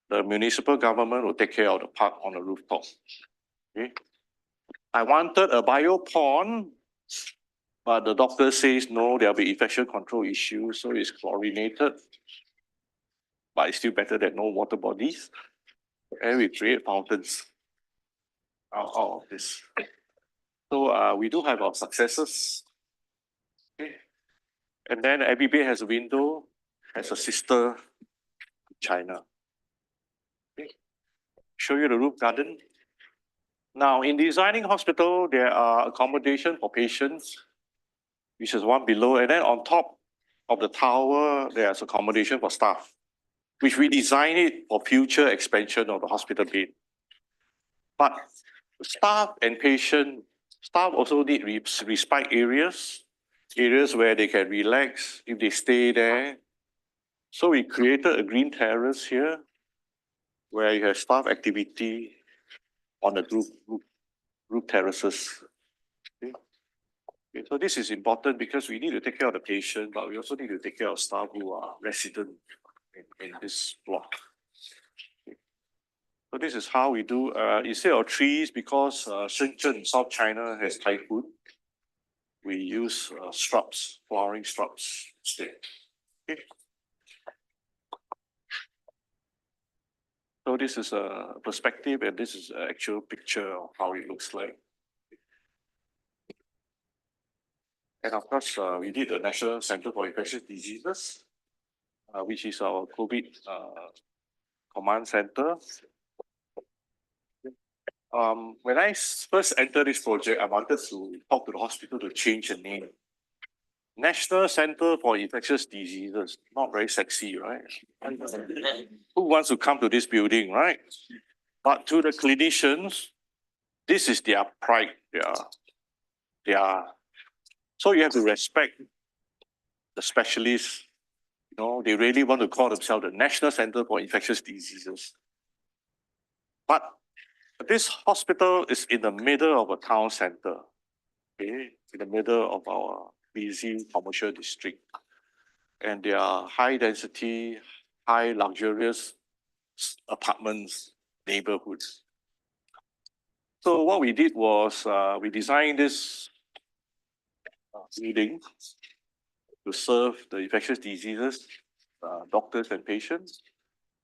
The municipal government will take care of the park on the rooftop. Okay. I wanted a bio pond, but the doctor says, no, there'll be infection control issues, so it's chlorinated. But it's still better than no water bodies. and we create fountains out of this. So we do have our successes. Okay. And then every bed has a window, has a sister in China. Okay. Show you the roof garden. Now, in designing hospital, there are accommodation for patients, which is one below, and then on top of the tower, there's accommodation for staff, which we design it for future expansion of the hospital bed. But staff and patient, staff also need respite areas, areas where they can relax if they stay there. So we created a green terrace here, where you have staff activity on the roof terraces. Okay. Okay, so this is important because we need to take care of the patient, but we also need to take care of staff who are resident in this block. Okay. So this is how we do, instead of trees, because Shenzhen, South China has typhoon, we use shrubs, flowering shrubs instead. Okay. So this is a perspective, and this is an actual picture of how it looks like. And of course, we did the National Center for Infectious Diseases, which is our COVID command center. When I first entered this project, I wanted to talk to the hospital to change the name. National Center for Infectious Diseases, not very sexy, right? Who wants to come to this building, right? But to the clinicians, this is their pride. So you have to respect the specialists. You know, they really want to call themselves the National Center for Infectious Diseases. But this hospital is in the middle of a town center, okay, in the middle of our busy commercial district. And there are high density, high luxurious apartments, neighborhoods. So what we did was we designed this building to serve the infectious diseases, doctors and patients.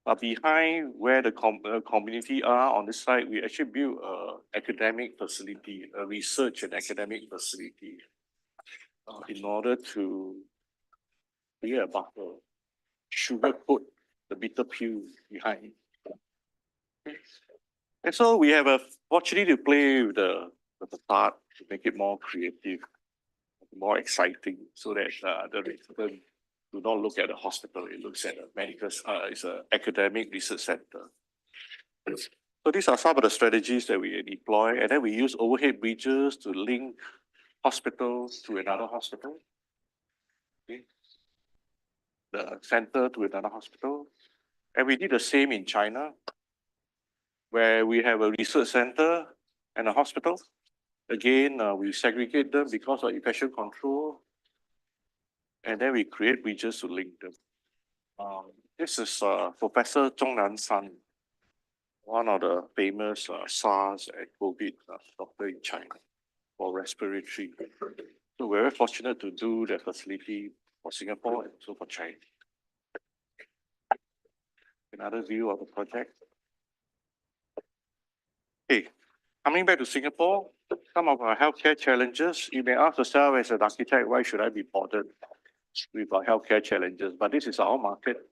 But behind where the community are on this side, we actually built an academic facility, a research and academic facility, in order to create a buffer, sugarcoat the bitter pill behind. And so we have a opportunity to play with the facade to make it more creative, more exciting, so that the resident do not look at the hospital, it looks at a medical, it's an academic research center. So these are some of the strategies that we deploy, and then we use overhead bridges to link hospitals to another hospital. Okay. The center to another hospital. And we did the same in China, where we have a research center and a hospital. Again, we segregate them because of infection control, and then we create bridges to link them. This is Professor Zhongnan San, one of the famous SARS and COVID doctor in China for respiratory. So we're very fortunate to do the facility for Singapore and also for China. Another view of the project. Okay, coming back to Singapore, some of our healthcare challenges. You may ask yourself as an architect, why should I be bothered with our healthcare challenges? But this is our market,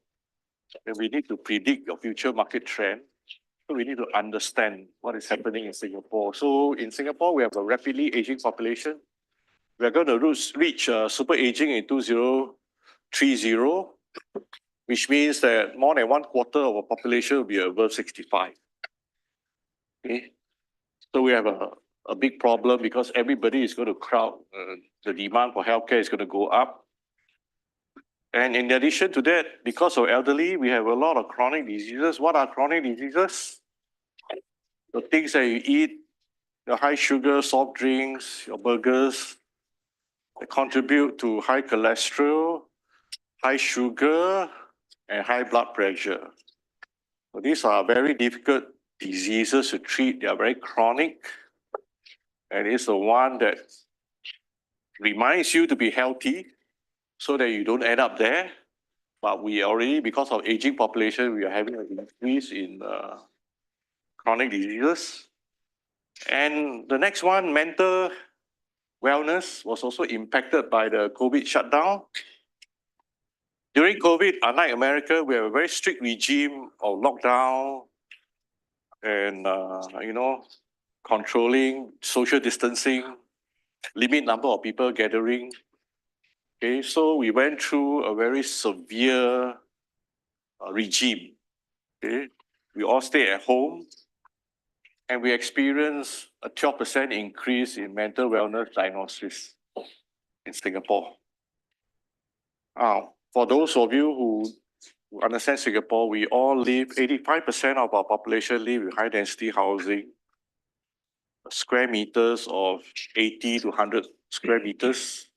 and we need to predict your future market trend. So we need to understand what is happening in Singapore. So in Singapore, we have a rapidly aging population. We are going to reach super aging in 2030, which means that more than 1/4 of our population will be above 65. Okay, so we have a big problem because everybody is going to crowd. The demand for healthcare is going to go up. And in addition to that, because of elderly, we have a lot of chronic diseases. What are chronic diseases? The things that you eat, your high sugar soft drinks, your burgers, that contribute to high cholesterol, high sugar, and high blood pressure. So these are very difficult diseases to treat. They are very chronic. And it's the one that reminds you to be healthy so that you don't end up there. But we already, because of aging population, we are having an increase in chronic diseases. And the next one, mental wellness, was also impacted by the COVID shutdown. During COVID, unlike America, we have a very strict regime of lockdown and, controlling social distancing, limit number of people gathering. Okay, so we went through a very severe regime. Okay, we all stay at home and we experienced a 12% increase in mental wellness diagnosis in Singapore. For those of you who understand Singapore, we all live, 85% of our population live in high density housing, square meters of 80 to 100 square meters,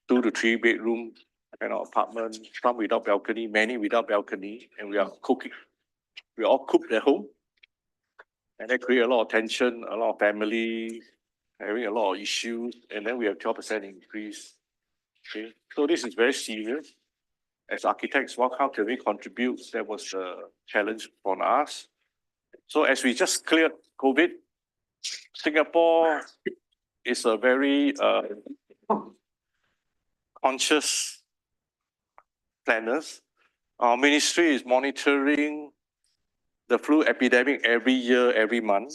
2 to 3 bedroom kind of apartment, some without balcony, many without balcony, and we are cooking. We all cooked at home. And that creates a lot of tension, a lot of family having a lot of issues, and then we have 12% increase. Okay, so this is very serious. As architects, how can we contribute? That was a challenge for us. So as we just cleared COVID, Singapore is a very conscious planners. Our ministry is monitoring the flu epidemic every year, every month,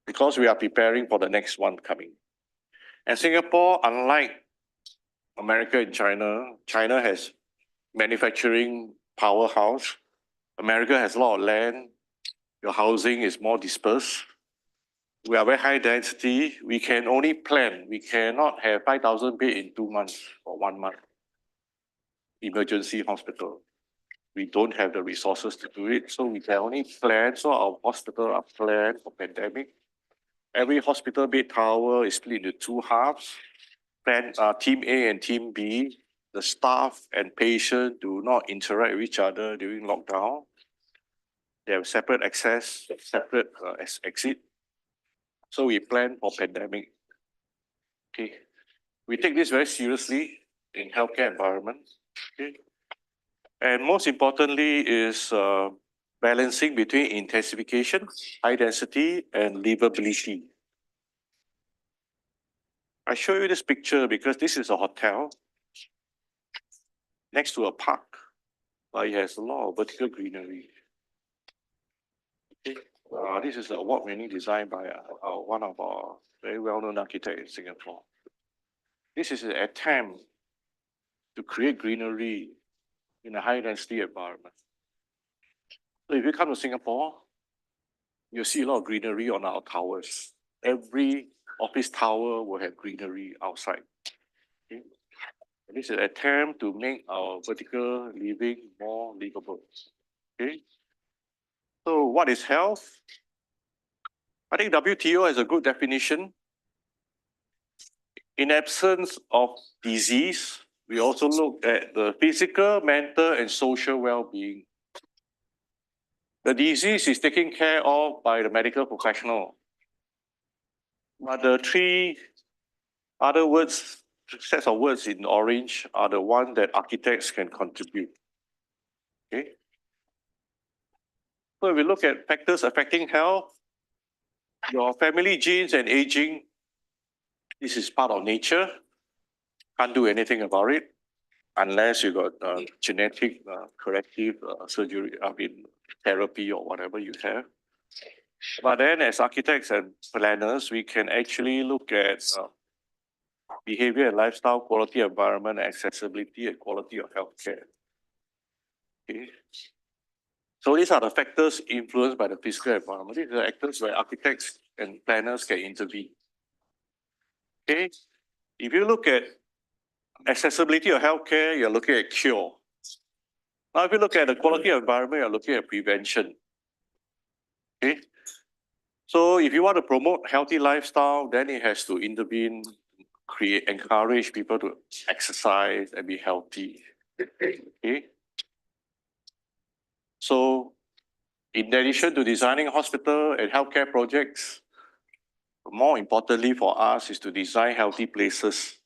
because we are preparing for the next one coming. And Singapore, unlike America and China, China has manufacturing powerhouse. America has a lot of land. Your housing is more dispersed. We are very high density. We can only plan. We cannot have 5,000 beds in 2 months or 1 month. Emergency hospital. We don't have the resources to do it, so we can only plan. So our hospital are planned for pandemic. Every hospital bed tower is split into 2 halves. Plan team A and team B. The staff and patient do not interact with each other during lockdown. They have separate access, separate exit. So we plan for pandemic. Okay, we take this very seriously in healthcare environment. Okay, and most importantly is balancing between intensification, high density, and livability. I show you this picture because this is a hotel next to a park, but it has a lot of vertical greenery. Okay. This is an award-winning design by one of our very well-known architects in Singapore. This is an attempt to create greenery in a high-density environment. So if you come to Singapore, you'll see a lot of greenery on our towers. Every office tower will have greenery outside. Okay. And this is an attempt to make our vertical living more livable. Okay. So what is health? I think WTO has a good definition. In absence of disease, we also look at the physical, mental, and social well-being. The disease is taken care of by the medical professional. But the 3 other words, sets of words in orange are the ones that architects can contribute. Okay. So if we look at factors affecting health, your family genes and aging, this is part of nature. Can't do anything about it unless you got genetic corrective surgery, therapy or whatever you have. But then as architects and planners, we can actually look at behavior and lifestyle, quality of environment, accessibility, and quality of healthcare. Okay. So these are the factors influenced by the physical environment. These are the factors where architects and planners can intervene. Okay. If you look at accessibility of healthcare, you're looking at cure. Now, if you look at the quality of environment, you're looking at prevention. Okay. So if you want to promote healthy lifestyle, then it has to intervene, encourage people to exercise and be healthy. Okay. So in addition to designing hospital and healthcare projects, more importantly for us is to design healthy places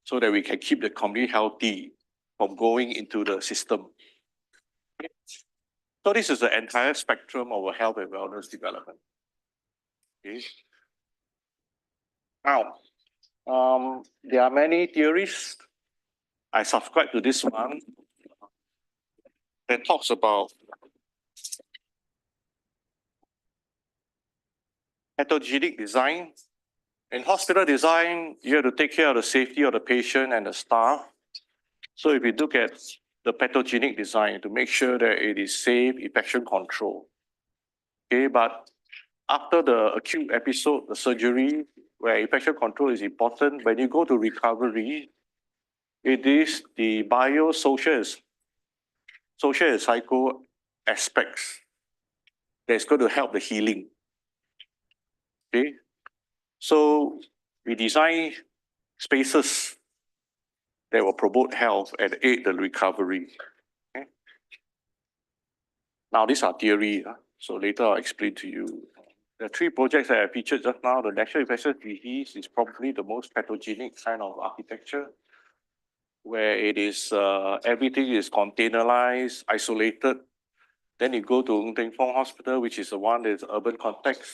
so that we can keep the community healthy from going into the system. So this is the entire spectrum of our health and wellness development. Okay. Now, there are many theories. I subscribe to this one that talks about heterogenic design. In hospital design, you have to take care of the safety of the patient and the staff. So if you look at the pathogenic design to make sure that it is safe, infection control. Okay, but after the acute episode, the surgery, where infection control is important, when you go to recovery, it is the social and psycho aspects that's going to help the healing. Okay, so we design spaces that will promote health and aid the recovery. Okay? Now, these are theory, so later I'll explain to you. The three projects that I featured just now, the National Infectious Disease is probably the most pathogenic kind of architecture, where it is everything is containerized, isolated. Then you go to Ng Teng Fong Hospital, which is the one that's urban context.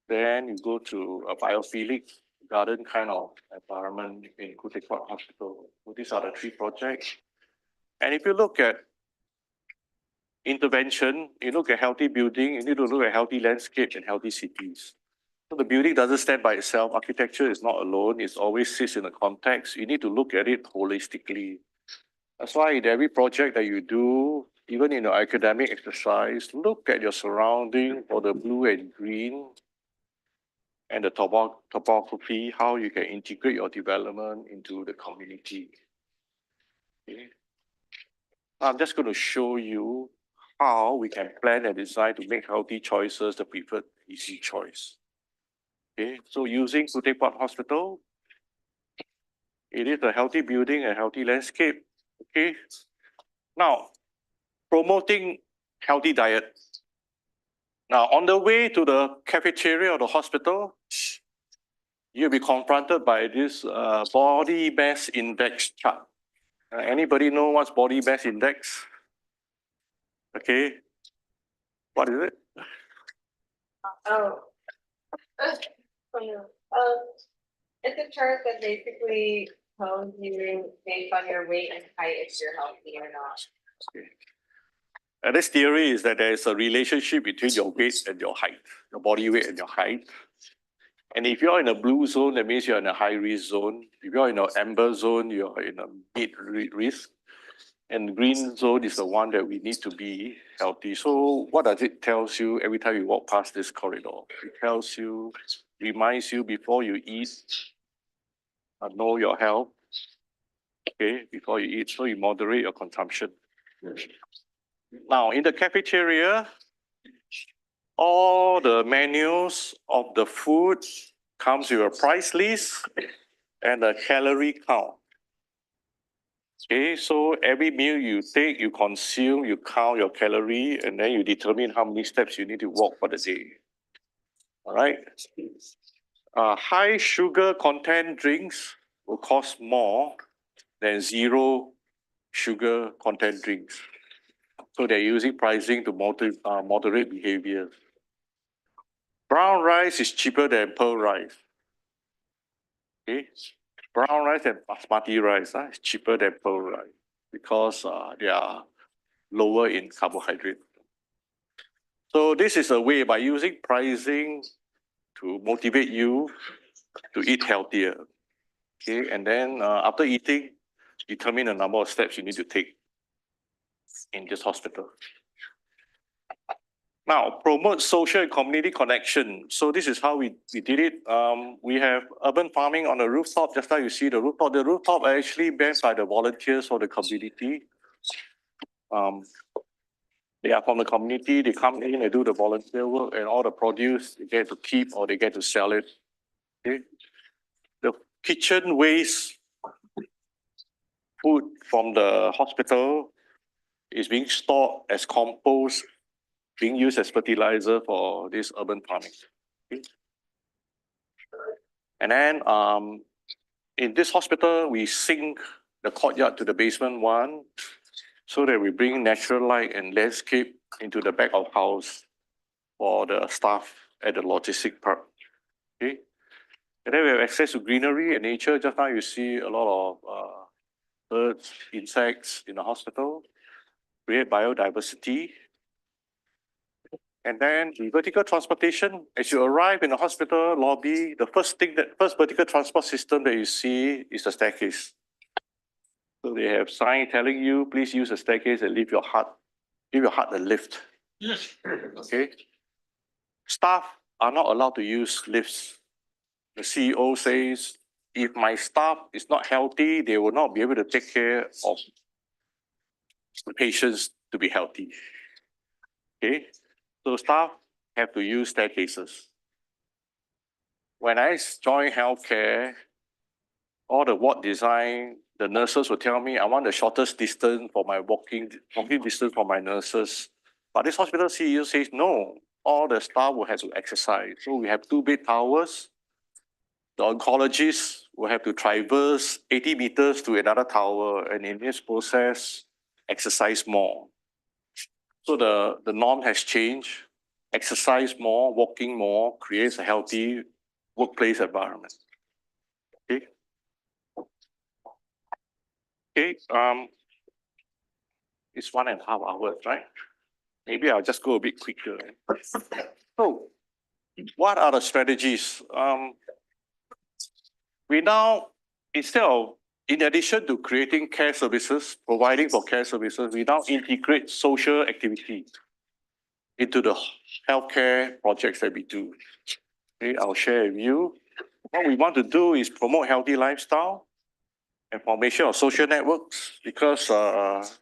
Then you go to a biophilic garden kind of environment in Khoo Teck Puat Hospital. So these are the three projects. And if you look at intervention, you look at healthy building, you need to look at healthy landscape and healthy cities. So the building doesn't stand by itself. Architecture is not alone. It always sits in a context. You need to look at it holistically. That's why in every project that you do, even in your academic exercise, look at your surrounding for the blue and green and the topography, how you can integrate your development into the community. Okay. I'm just going to show you how we can plan and design to make healthy choices the preferred easy choice. Okay, so using Khoo Teck Puat Hospital, it is a healthy building and healthy landscape. Okay, now promoting healthy diet. Now, on the way to the cafeteria of the hospital, you'll be confronted by this body mass index chart. Anybody know what's body mass index? Okay, what is it? Oh. It's a chart that basically tells you based on your weight and height if you're healthy or not. Okay. And this theory is that there is a relationship between your weight and your height, your body weight and your height. And if you're in a blue zone, that means you're in a high risk zone. If you're in an amber zone, you're in a mid risk. And green zone is the one that we need to be healthy. So what does it tell you every time you walk past this corridor? It tells you, reminds you before you eat, know your health, okay, before you eat, so you moderate your consumption. Now, in the cafeteria, all the menus of the food comes with a price list and a calorie count. Okay, so every meal you take, you consume, you count your calorie, and then you determine how many steps you need to walk for the day. All right. High sugar content drinks will cost more than zero sugar content drinks. So they're using pricing to moderate behavior. Brown rice is cheaper than pearl rice. Okay, brown rice and basmati rice is cheaper than pearl rice because they are lower in carbohydrate. So this is a way by using pricing to motivate you to eat healthier. Okay, and then after eating, determine the number of steps you need to take in this hospital. Now, promote social and community connection. So this is how we did it. We have urban farming on the rooftop. Just now you see the rooftop. The rooftop are actually built by the volunteers for the community. They are from the community. They come in and do the volunteer work, and all the produce they get to keep or they get to sell it. Okay. The kitchen waste food from the hospital is being stored as compost, being used as fertilizer for this urban farming. Okay. And then in this hospital, we sink the courtyard to the basement one. so that we bring natural light and landscape into the back of house for the staff at the logistic park. Okay. And then we have access to greenery and nature. Just now you see a lot of birds, insects in the hospital, create biodiversity. And then the vertical transportation, as you arrive in the hospital lobby, the first vertical transport system that you see is the staircase. So they have sign telling you, please use the staircase and give your heart a lift. Okay. Staff are not allowed to use lifts. The CEO says, if my staff is not healthy, they will not be able to take care of the patients to be healthy. Okay. So staff have to use staircases. When I joined healthcare, all the ward design, the nurses will tell me, I want the shortest distance for my walking distance for my nurses. But this hospital CEO says, no, all the staff will have to exercise. So we have 2-bed towers. The oncologists will have to traverse 80 meters to another tower, and in this process, exercise more. So the norm has changed. Exercise more, walking more, creates a healthy workplace environment. Okay. Okay. It's 1.5 hours, right? Maybe I'll just go a bit quicker. So, what are the strategies? We now, in addition to creating care services, providing for care services, we now integrate social activity into the healthcare projects that we do. Okay, I'll share with you. What we want to do is promote healthy lifestyle and formation of social networks, because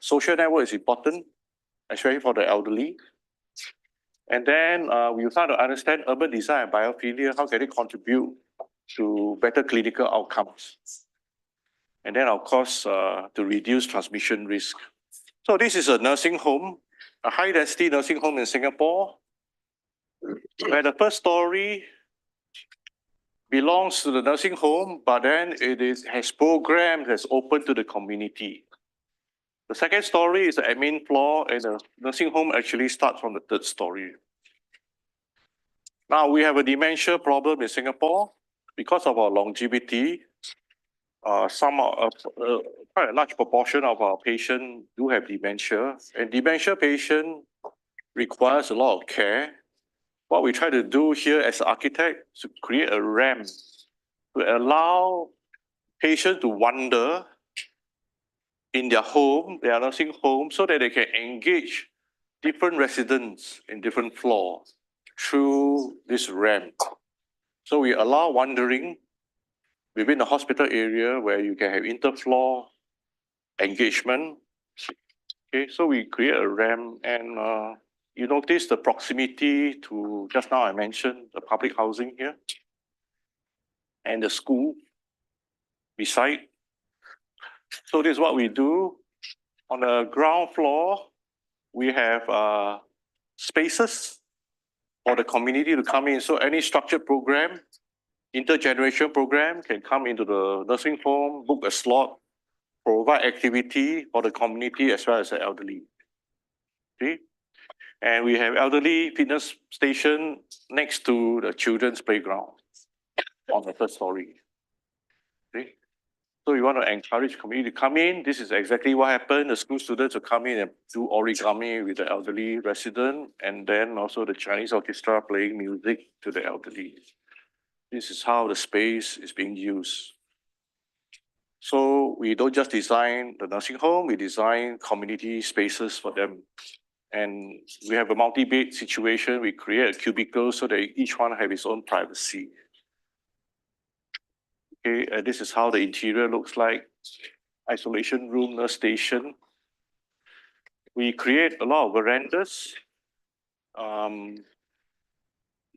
social network is important, especially for the elderly. And then we try to understand urban design and biophilia, how can it contribute to better clinical outcomes. And then, of course, to reduce transmission risk. So this is a nursing home, a high-density nursing home in Singapore, where the first story belongs to the nursing home, but then has programs that's open to the community. The second story is the admin floor, and the nursing home actually starts from the 3rd story. Now, we have a dementia problem in Singapore. Because of our longevity, quite a large proportion of our patients do have dementia, and dementia patient requires a lot of care. What we try to do here as an architect is to create a ramp to allow patients to wander in their home, their nursing home, so that they can engage different residents in different floors through this ramp. So we allow wandering within the hospital area where you can have interfloor engagement. Okay, so we create a ramp, and you notice the proximity to, just now I mentioned, the public housing here and the school beside. So this is what we do. On the ground floor, we have spaces for the community to come in. So any structured program, intergenerational program can come into the nursing home, book a slot, provide activity for the community as well as the elderly. Okay? And we have elderly fitness station next to the children's playground on the 3rd story. Okay? So we want to encourage community to come in. This is exactly what happened. The school students will come in and do origami with the elderly resident, and then also the Chinese orchestra playing music to the elderly. This is how the space is being used. So we don't just design the nursing home, we design community spaces for them. And we have a multi-bed situation. We create a cubicle so that each one have its own privacy. Okay, and this is how the interior looks like. Isolation room, nurse station. We create a lot of verandas.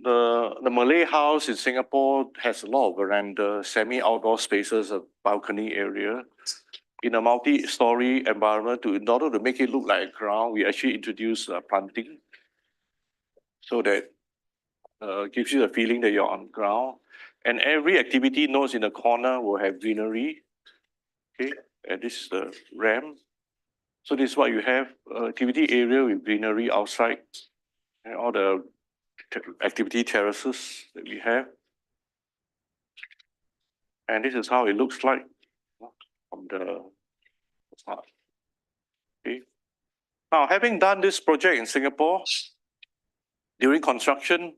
The Malay house in Singapore has a lot of veranda, semi-outdoor spaces, a balcony area. In a multi-story environment, in order to make it look like a ground, we actually introduce planting, so that gives you the feeling that you're on ground. And every activity nodes in the corner will have greenery. Okay, and this is the ramp. So this is what you have, activity area with greenery outside and all the activity terraces that we have. And this is how it looks like from the start. Okay. Now, having done this project in Singapore, during construction,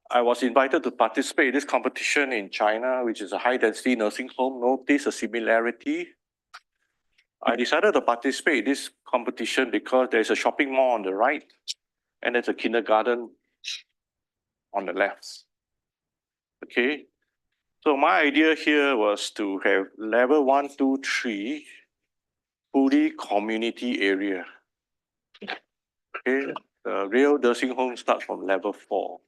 I was invited to participate in this competition in China, which is a high-density nursing home. Notice a similarity. I decided to participate in this competition because there's a shopping mall on the right, and there's a kindergarten on the left. Okay. So my idea here was to have level 1, 2, 3, fully community area. Okay. The real nursing home starts from level 4.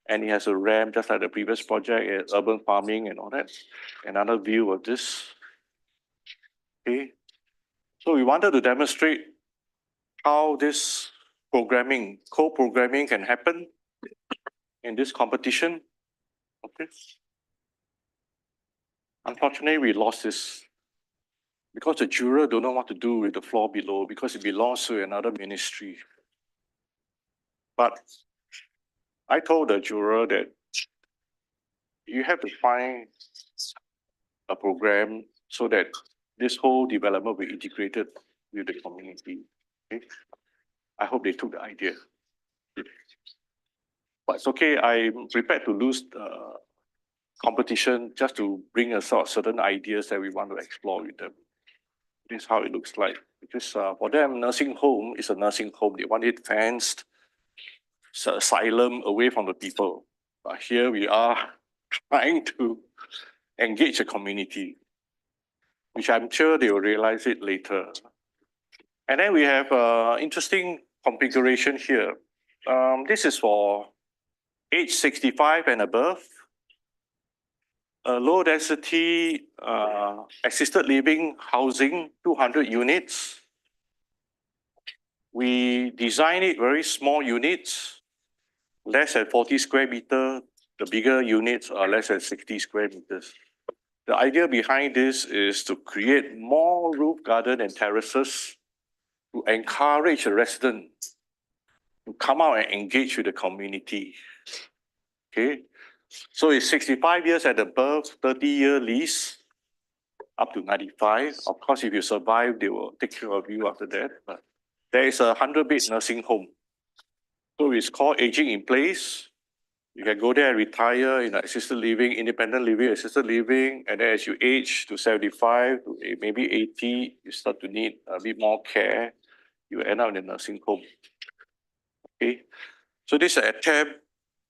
And it has a ramp, just like the previous project, urban farming and all that. Another view of this. Okay. So we wanted to demonstrate how this programming, co-programming can happen in this competition. Okay. Unfortunately, we lost this because the juror don't know what to do with the floor below because it belongs to another ministry. But I told the juror that you have to find a program so that this whole development will be integrated with the community. Okay? I hope they took the idea. But it's okay, I'm prepared to lose the competition just to bring us out certain ideas that we want to explore with them. This is how it looks like. Because for them, nursing home is a nursing home. They want it fenced, asylum away from the people. But here we are trying to engage the community, which I'm sure they will realize it later. And then we have interesting configuration here. This is for age 65 and above. Low density assisted living housing, 200 units. We design it very small units, less than 40 square meter. The bigger units are less than 60 square meters. The idea behind this is to create more roof garden and terraces to encourage the resident to come out and engage with the community. Okay, so it's 65 years and above, 30-year lease, up to 95. Of course, if you survive, they will take care of you after that. But there is a 100-bed nursing home. So it's called Aging in Place. You can go there and retire in assisted living, independent living, assisted living, and then as you age to 75, to maybe 80, you start to need a bit more care. You end up in a nursing home. Okay, so this is an attempt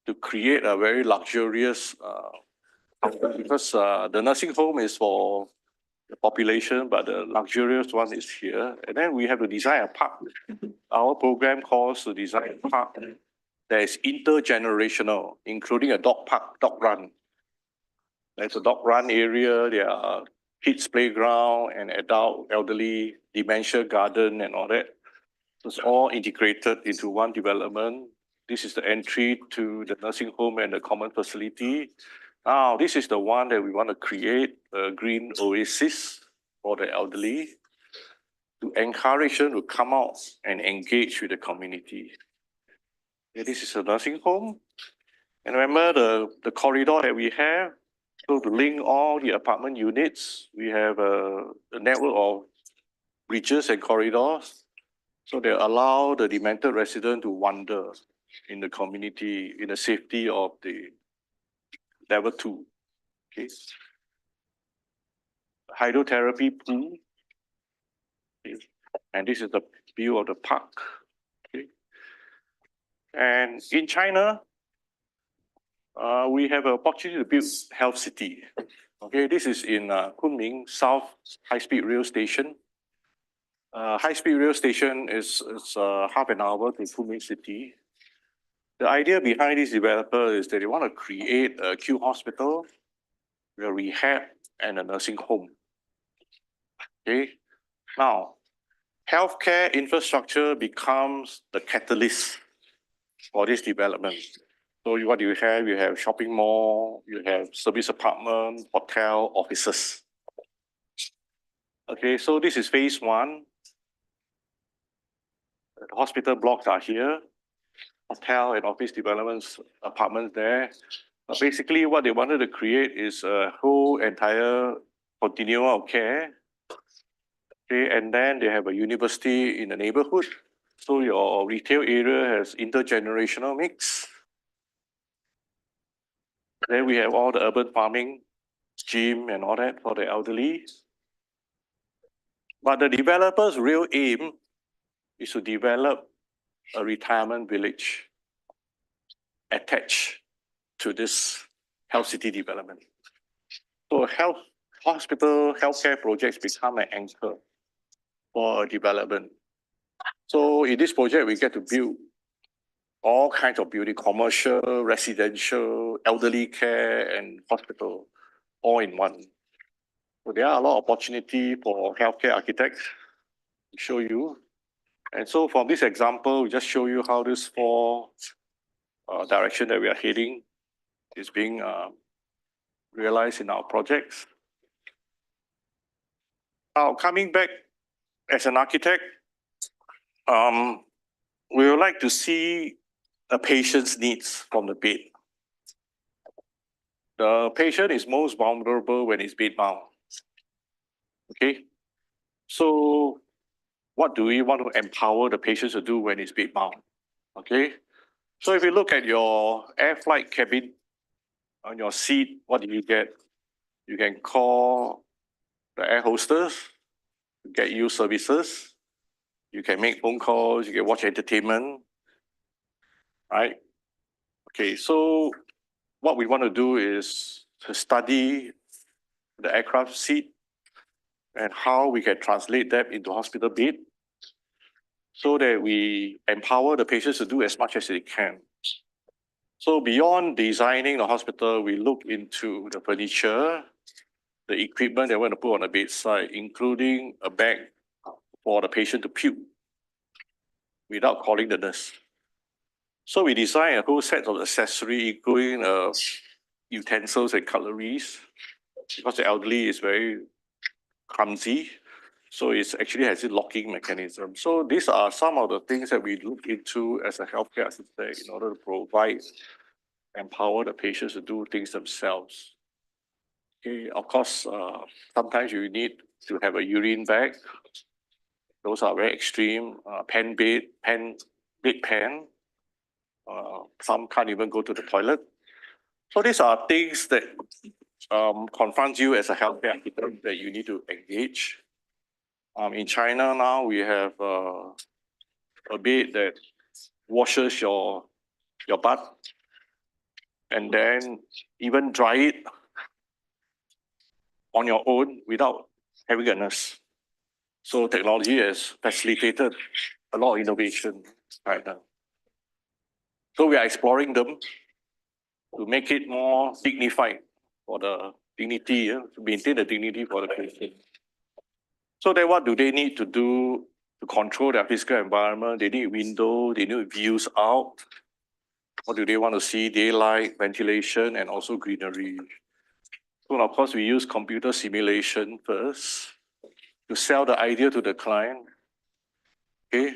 to create a very luxurious, because the nursing home is for the population, but the luxurious one is here. And then we have to design a park. Our program calls to design a park that is intergenerational, including a dog park, dog run. There's a dog run area, there are kids playground and adult, elderly, dementia garden and all that. So it's all integrated into one development. This is the entry to the nursing home and the common facility. Now, this is the one that we want to create, a green oasis for the elderly to encourage them to come out and engage with the community. Yeah, this is a nursing home. And remember the corridor that we have, so to link all the apartment units, we have a network of bridges and corridors. So they allow the demented resident to wander in the community in the safety of the level 2. Okay. Hydrotherapy pool. Okay. And this is the view of the park. Okay. And in China, we have an opportunity to build health city. Okay, this is in Kunming South High-Speed Rail Station. High-speed rail station is half an hour to Kunming City. The idea behind this developer is that they want to create a acute hospital, a rehab, and a nursing home. Okay, now healthcare infrastructure becomes the catalyst for this development. So what do you have? You have shopping mall, you have service apartment, hotel, offices. Okay, so this is phase 1. The hospital blocks are here, hotel and office developments, apartments there. Basically, what they wanted to create is a whole entire continuum of care. Okay, and then they have a university in the neighborhood. So your retail area has intergenerational mix. Then we have all the urban farming, gym and all that for the elderly. But the developer's real aim is to develop a retirement village attached to this health city development. So hospital healthcare projects become an anchor for development. So in this project, we get to build all kinds of building, commercial, residential, elderly care, and hospital, all in one. So there are a lot of opportunity for healthcare architects to show you. And so from this example, we just show you how this four direction that we are heading is being realized in our projects. Now, coming back as an architect, we would like to see a patient's needs from the bed. The patient is most vulnerable when he's bedbound. Okay, so what do we want to empower the patients to do when he's bedbound? Okay, so if you look at your air flight cabin, on your seat, what do you get? You can call the air hostess to get you services. You can make phone calls, you can watch entertainment, right? Okay, so what we want to do is to study the aircraft seat and how we can translate that into hospital bed so that we empower the patients to do as much as they can. So beyond designing the hospital, we look into the furniture, the equipment they want to put on the bedside, including a bag for the patient to puke without calling the nurse. So we design a whole set of accessories, including utensils and cutleries, because the elderly is very clumsy. So it actually has a locking mechanism. So these are some of the things that we look into as a healthcare assistant in order to provide, empower the patients to do things themselves. Okay, of course, sometimes you need to have a urine bag. Those are very extreme. Bedpan. Some can't even go to the toilet. So these are things that confront you as a healthcare architect that you need to engage. In China now, we have a bed that washes your butt and then even dry it on your own without having a nurse. So technology has facilitated a lot of innovation right now. So we are exploring them to make it more dignified for the dignity, to maintain the dignity for the patient. So then what do they need to do to control their physical environment? They need window, they need views out. What do they want to see? Daylight, ventilation, and also greenery. So of course, we use computer simulation first to sell the idea to the client. Okay,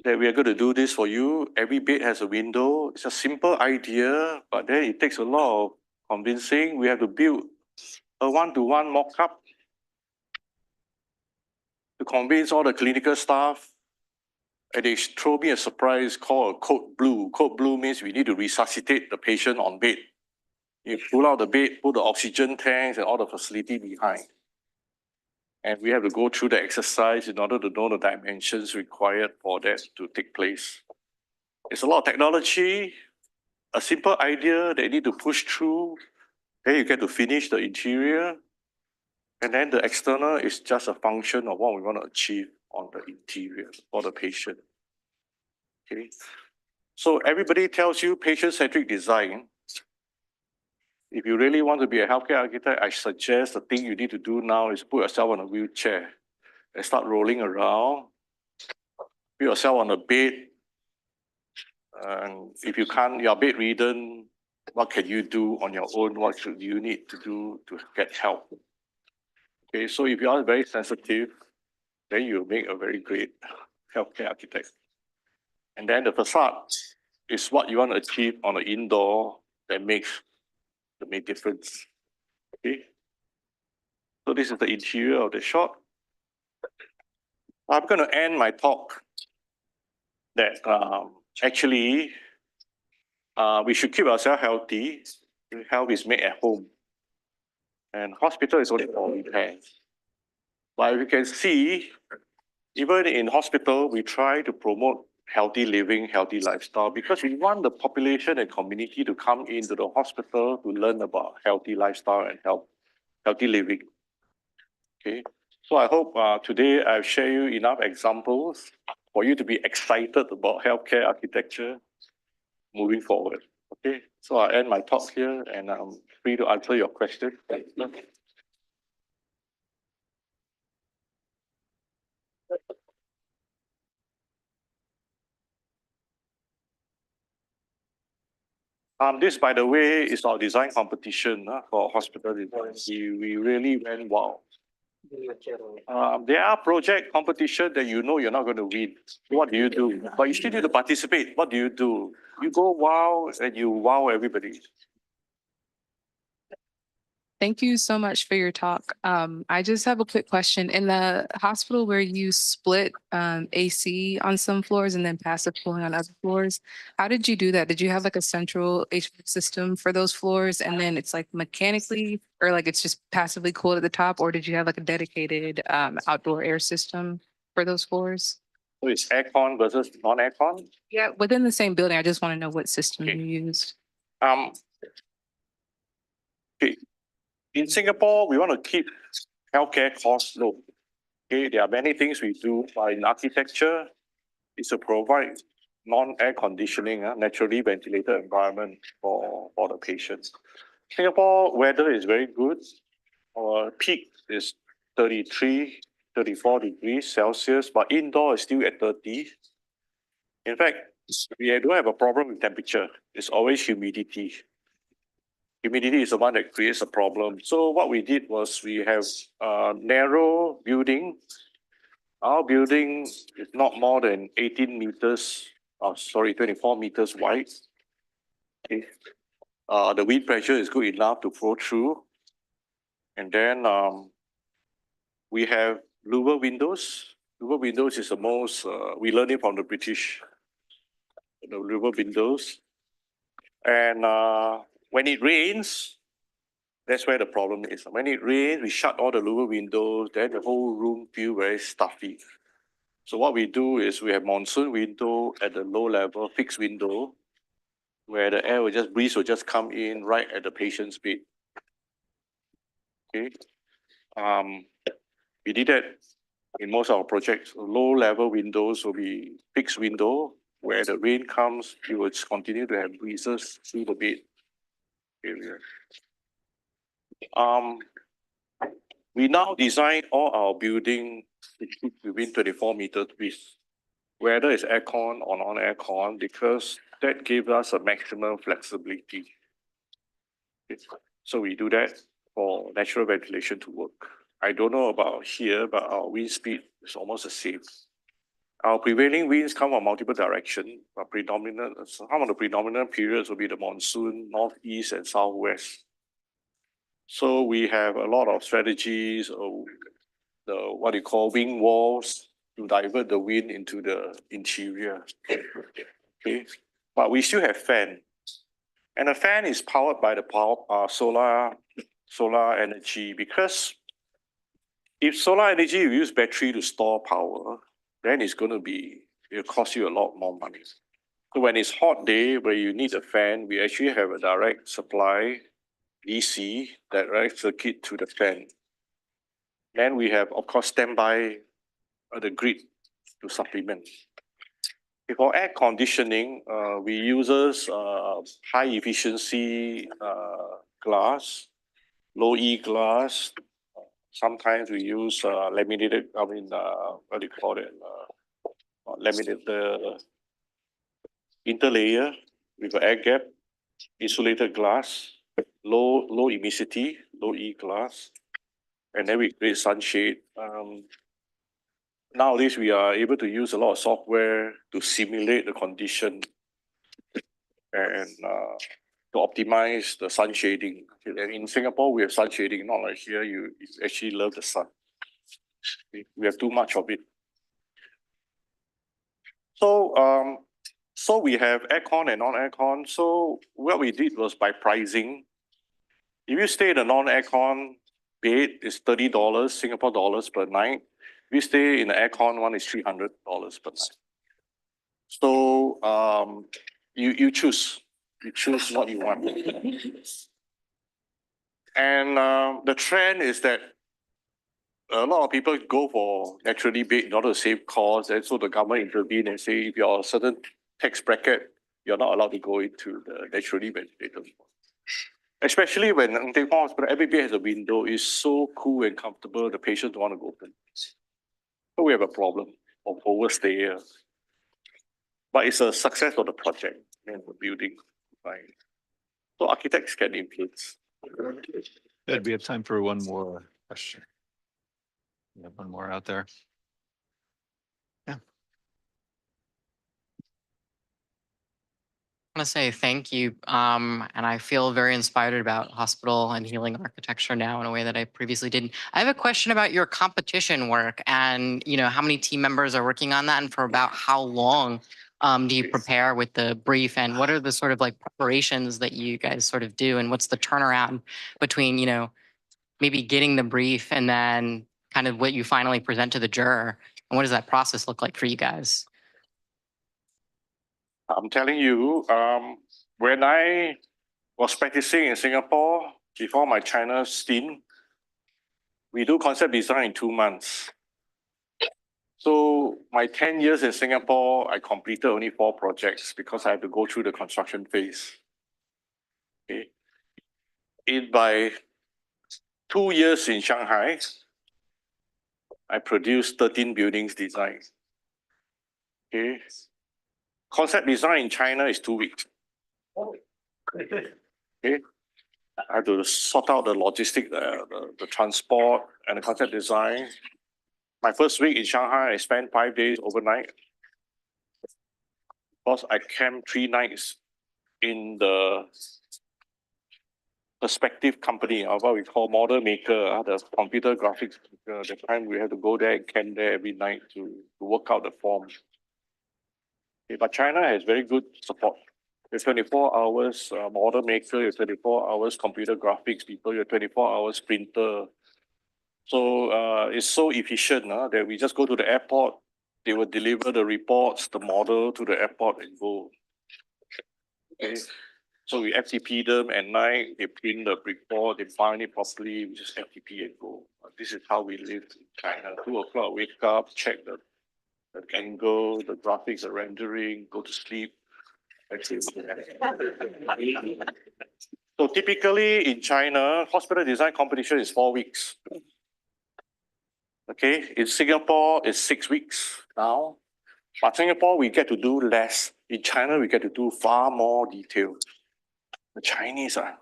that we are going to do this for you. Every bed has a window. It's a simple idea, but then it takes a lot of convincing. We have to build a one-to-one mock-up to convince all the clinical staff. And they throw me a surprise called code blue. Code blue means we need to resuscitate the patient on bed. You pull out the bed, put the oxygen tanks and all the facility behind. And we have to go through the exercise in order to know the dimensions required for that to take place. It's a lot of technology, a simple idea they need to push through. Then you get to finish the interior. And then the external is just a function of what we want to achieve on the interior for the patient. Okay. So everybody tells you patient-centric design. If you really want to be a healthcare architect, I suggest the thing you need to do now is put yourself on a wheelchair and start rolling around. Put yourself on a bed. And if you can't, you're bedridden, what can you do on your own? What should you need to do to get help? Okay, so if you are very sensitive, then you make a very great healthcare architect. And then the facade is what you want to achieve on the indoor that makes the main difference. Okay. So this is the interior of the shop. I'm going to end my talk that actually we should keep ourselves healthy. Health is made at home. And hospital is only for repair. But we can see, even in hospital, we try to promote healthy living, healthy lifestyle, because we want the population and community to come into the hospital to learn about healthy lifestyle and healthy living. Okay, so I hope today I've shared you enough examples for you to be excited about healthcare architecture moving forward. Okay, so I end my talk here and I'm free to answer your question. This, by the way, is our design competition for hospital design. We really went wow. There are project competition that you know you're not going to win. What do you do? But you still need to participate. What do? You go wow and you wow everybody. Thank you so much for your talk. I just have a quick question. In the hospital where you split AC on some floors and then passive cooling on other floors, how did you do that? Did you have like a central HVAC system for those floors and then it's like mechanically or like it's just passively cooled at the top, or did you have like a dedicated outdoor air system for those floors? So it's aircon versus non-aircon. Yeah, within the same building, I just want to know what system Okay. you used. Okay. In Singapore, we want to keep healthcare costs low. Okay, there are many things we do, but in architecture, is to provide non-air conditioning, naturally ventilated environment for the patients. Singapore weather is very good. Our peak is 33, 34 degrees Celsius, but indoor is still at 30. In fact, we don't have a problem with temperature. It's always humidity. Humidity is the one that creates a problem. So what we did was we have a narrow building. Our building is not more than 18 meters, 24 meters wide. Okay. The wind pressure is good enough to flow through. And then we have louver windows. Louver windows is the most, we learned it from the British, the louver windows. And when it rains, that's where the problem is. When it rains, we shut all the louver windows, then the whole room feels very stuffy. So what we do is we have monsoon window at the low level, fixed window, where the air breeze will just come in right at the patient's bed. Okay. We did that in most of our projects. Low level windows will be fixed window, where the rain comes, you will continue to have breezes through the bed area. We now design all our building within 24 meters width, whether it's aircon or non-aircon, because that gives us a maximum flexibility. So we do that for natural ventilation to work. I don't know about here, but our wind speed is almost the same. Our prevailing winds come from multiple directions, but some of the predominant periods will be the monsoon, northeast and southwest. So we have a lot of strategies, what you call wing walls, to divert the wind into the interior. Okay, but we still have fan, and the fan is powered by the solar energy, because if solar energy you use battery to store power, then it'll cost you a lot more money. So when it's hot day where you need a fan, we actually have a direct supply DC, direct circuit to the fan. Then we have, of course, standby the grid to supplement. For air conditioning, we use high efficiency glass, low E glass. Sometimes we use laminated, what do you call it? Laminated interlayer with an air gap, insulated glass, low emissivity, low E glass, and then we create sunshade. nowadays we are able to use a lot of software to simulate the condition and to optimize the sun shading. And in Singapore, we have sun shading, not like here, you actually love the sun. We have too much of it. So we have aircon and non-aircon. So what we did was by pricing. If you stay in a non-aircon bed, it's $30 Singapore dollars per night. If you stay in the aircon one, it's $300 per night. So you choose what you want. And the trend is that a lot of people go for naturally bed in order to save costs, and so the government intervene and say if you're a certain tax bracket, you're not allowed to go into the naturally ventilated. Especially when in Teng Fong Hospital, every bed has a window. It's so cool and comfortable. The patients don't want to go open. So we have a problem of overstay. But it's a success of the project and the building. Right? So architects can influence. Good, we have time for one more question. We have one more out there. Want to say thank you. And I feel very inspired about hospital and healing architecture now in a way that I previously didn't. I have a question about your competition work and, you know, how many team members are working on that and for about how long do you prepare with the brief and what are the sort of like preparations that you guys sort of do and what's the turnaround between, you know, maybe getting the brief and then kind of what you finally present to the juror and what does that process look like for you guys? I'm telling you, when I was practicing in Singapore before my China stint, we do concept design in 2 months. So my 10 years in Singapore, I completed only 4 projects because I had to go through the construction phase. Okay. By 2 years in Shanghai, I produced 13 buildings designed. Okay. Concept design in China is 2 weeks. Okay. I had to sort out the logistic, the transport and the concept design. My first week in Shanghai, I spent 5 days overnight. Because I camped 3 nights in the perspective company, or what we call model maker, the computer graphics maker. The time we had to go there and camp there every night to work out the forms. Okay, but China has very good support. You're 24 hours model maker, you're 24 hours computer graphics people, you're 24 hours printer. So it's so efficient that we just go to the airport, they will deliver the reports, the model to the airport and go. Okay. So we FTP them at night, they print the report, they find it properly, we just FTP and go. This is how we live in China. 2 o'clock, wake up, check the angle, the graphics, the rendering, go to sleep. So typically in China, hospital design competition is 4 weeks. Okay, in Singapore, it's 6 weeks now. But Singapore, we get to do less. In China, we get to do far more detail. The Chinese are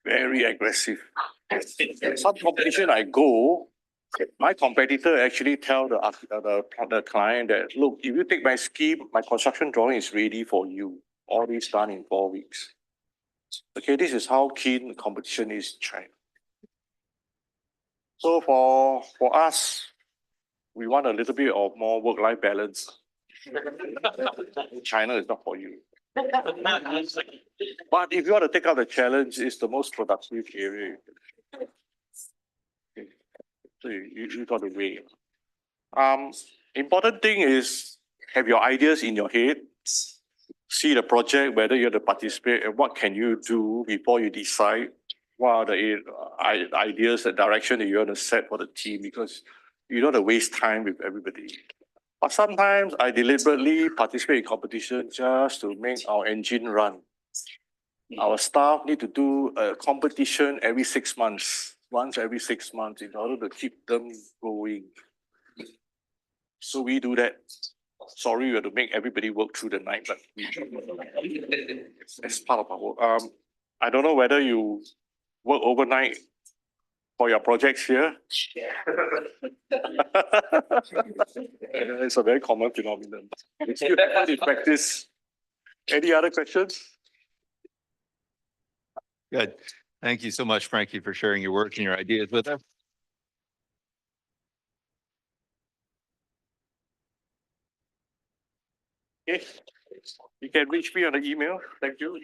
very aggressive. Some competition I go, my competitor actually tell the client that, look, if you take my scheme, my construction drawing is ready for you. All this done in 4 weeks. Okay, this is how keen the competition is in China. So for us, we want a little bit of more work-life balance. China is not for you. But if you want to take out the challenge, it's the most productive area. Okay. So you got to weigh. Important thing is have your ideas in your head, see the project, whether you have to participate, and what can you do before you decide what are the ideas, the direction that you want to set for the team, because you don't want to waste time with everybody. But sometimes I deliberately participate in competition just to make our engine run. Our staff need to do a competition every 6 months, once every 6 months, in order to keep them going. So we do that. Sorry, we have to make everybody work through the night, but it's part of our work. I don't know whether you work overnight for your projects here. It's a very common phenomenon. It's good to practice. Any other questions? Good. Thank you so much, Frankie, for sharing your work and your ideas with us. Okay. You can reach me on the email. Thank you.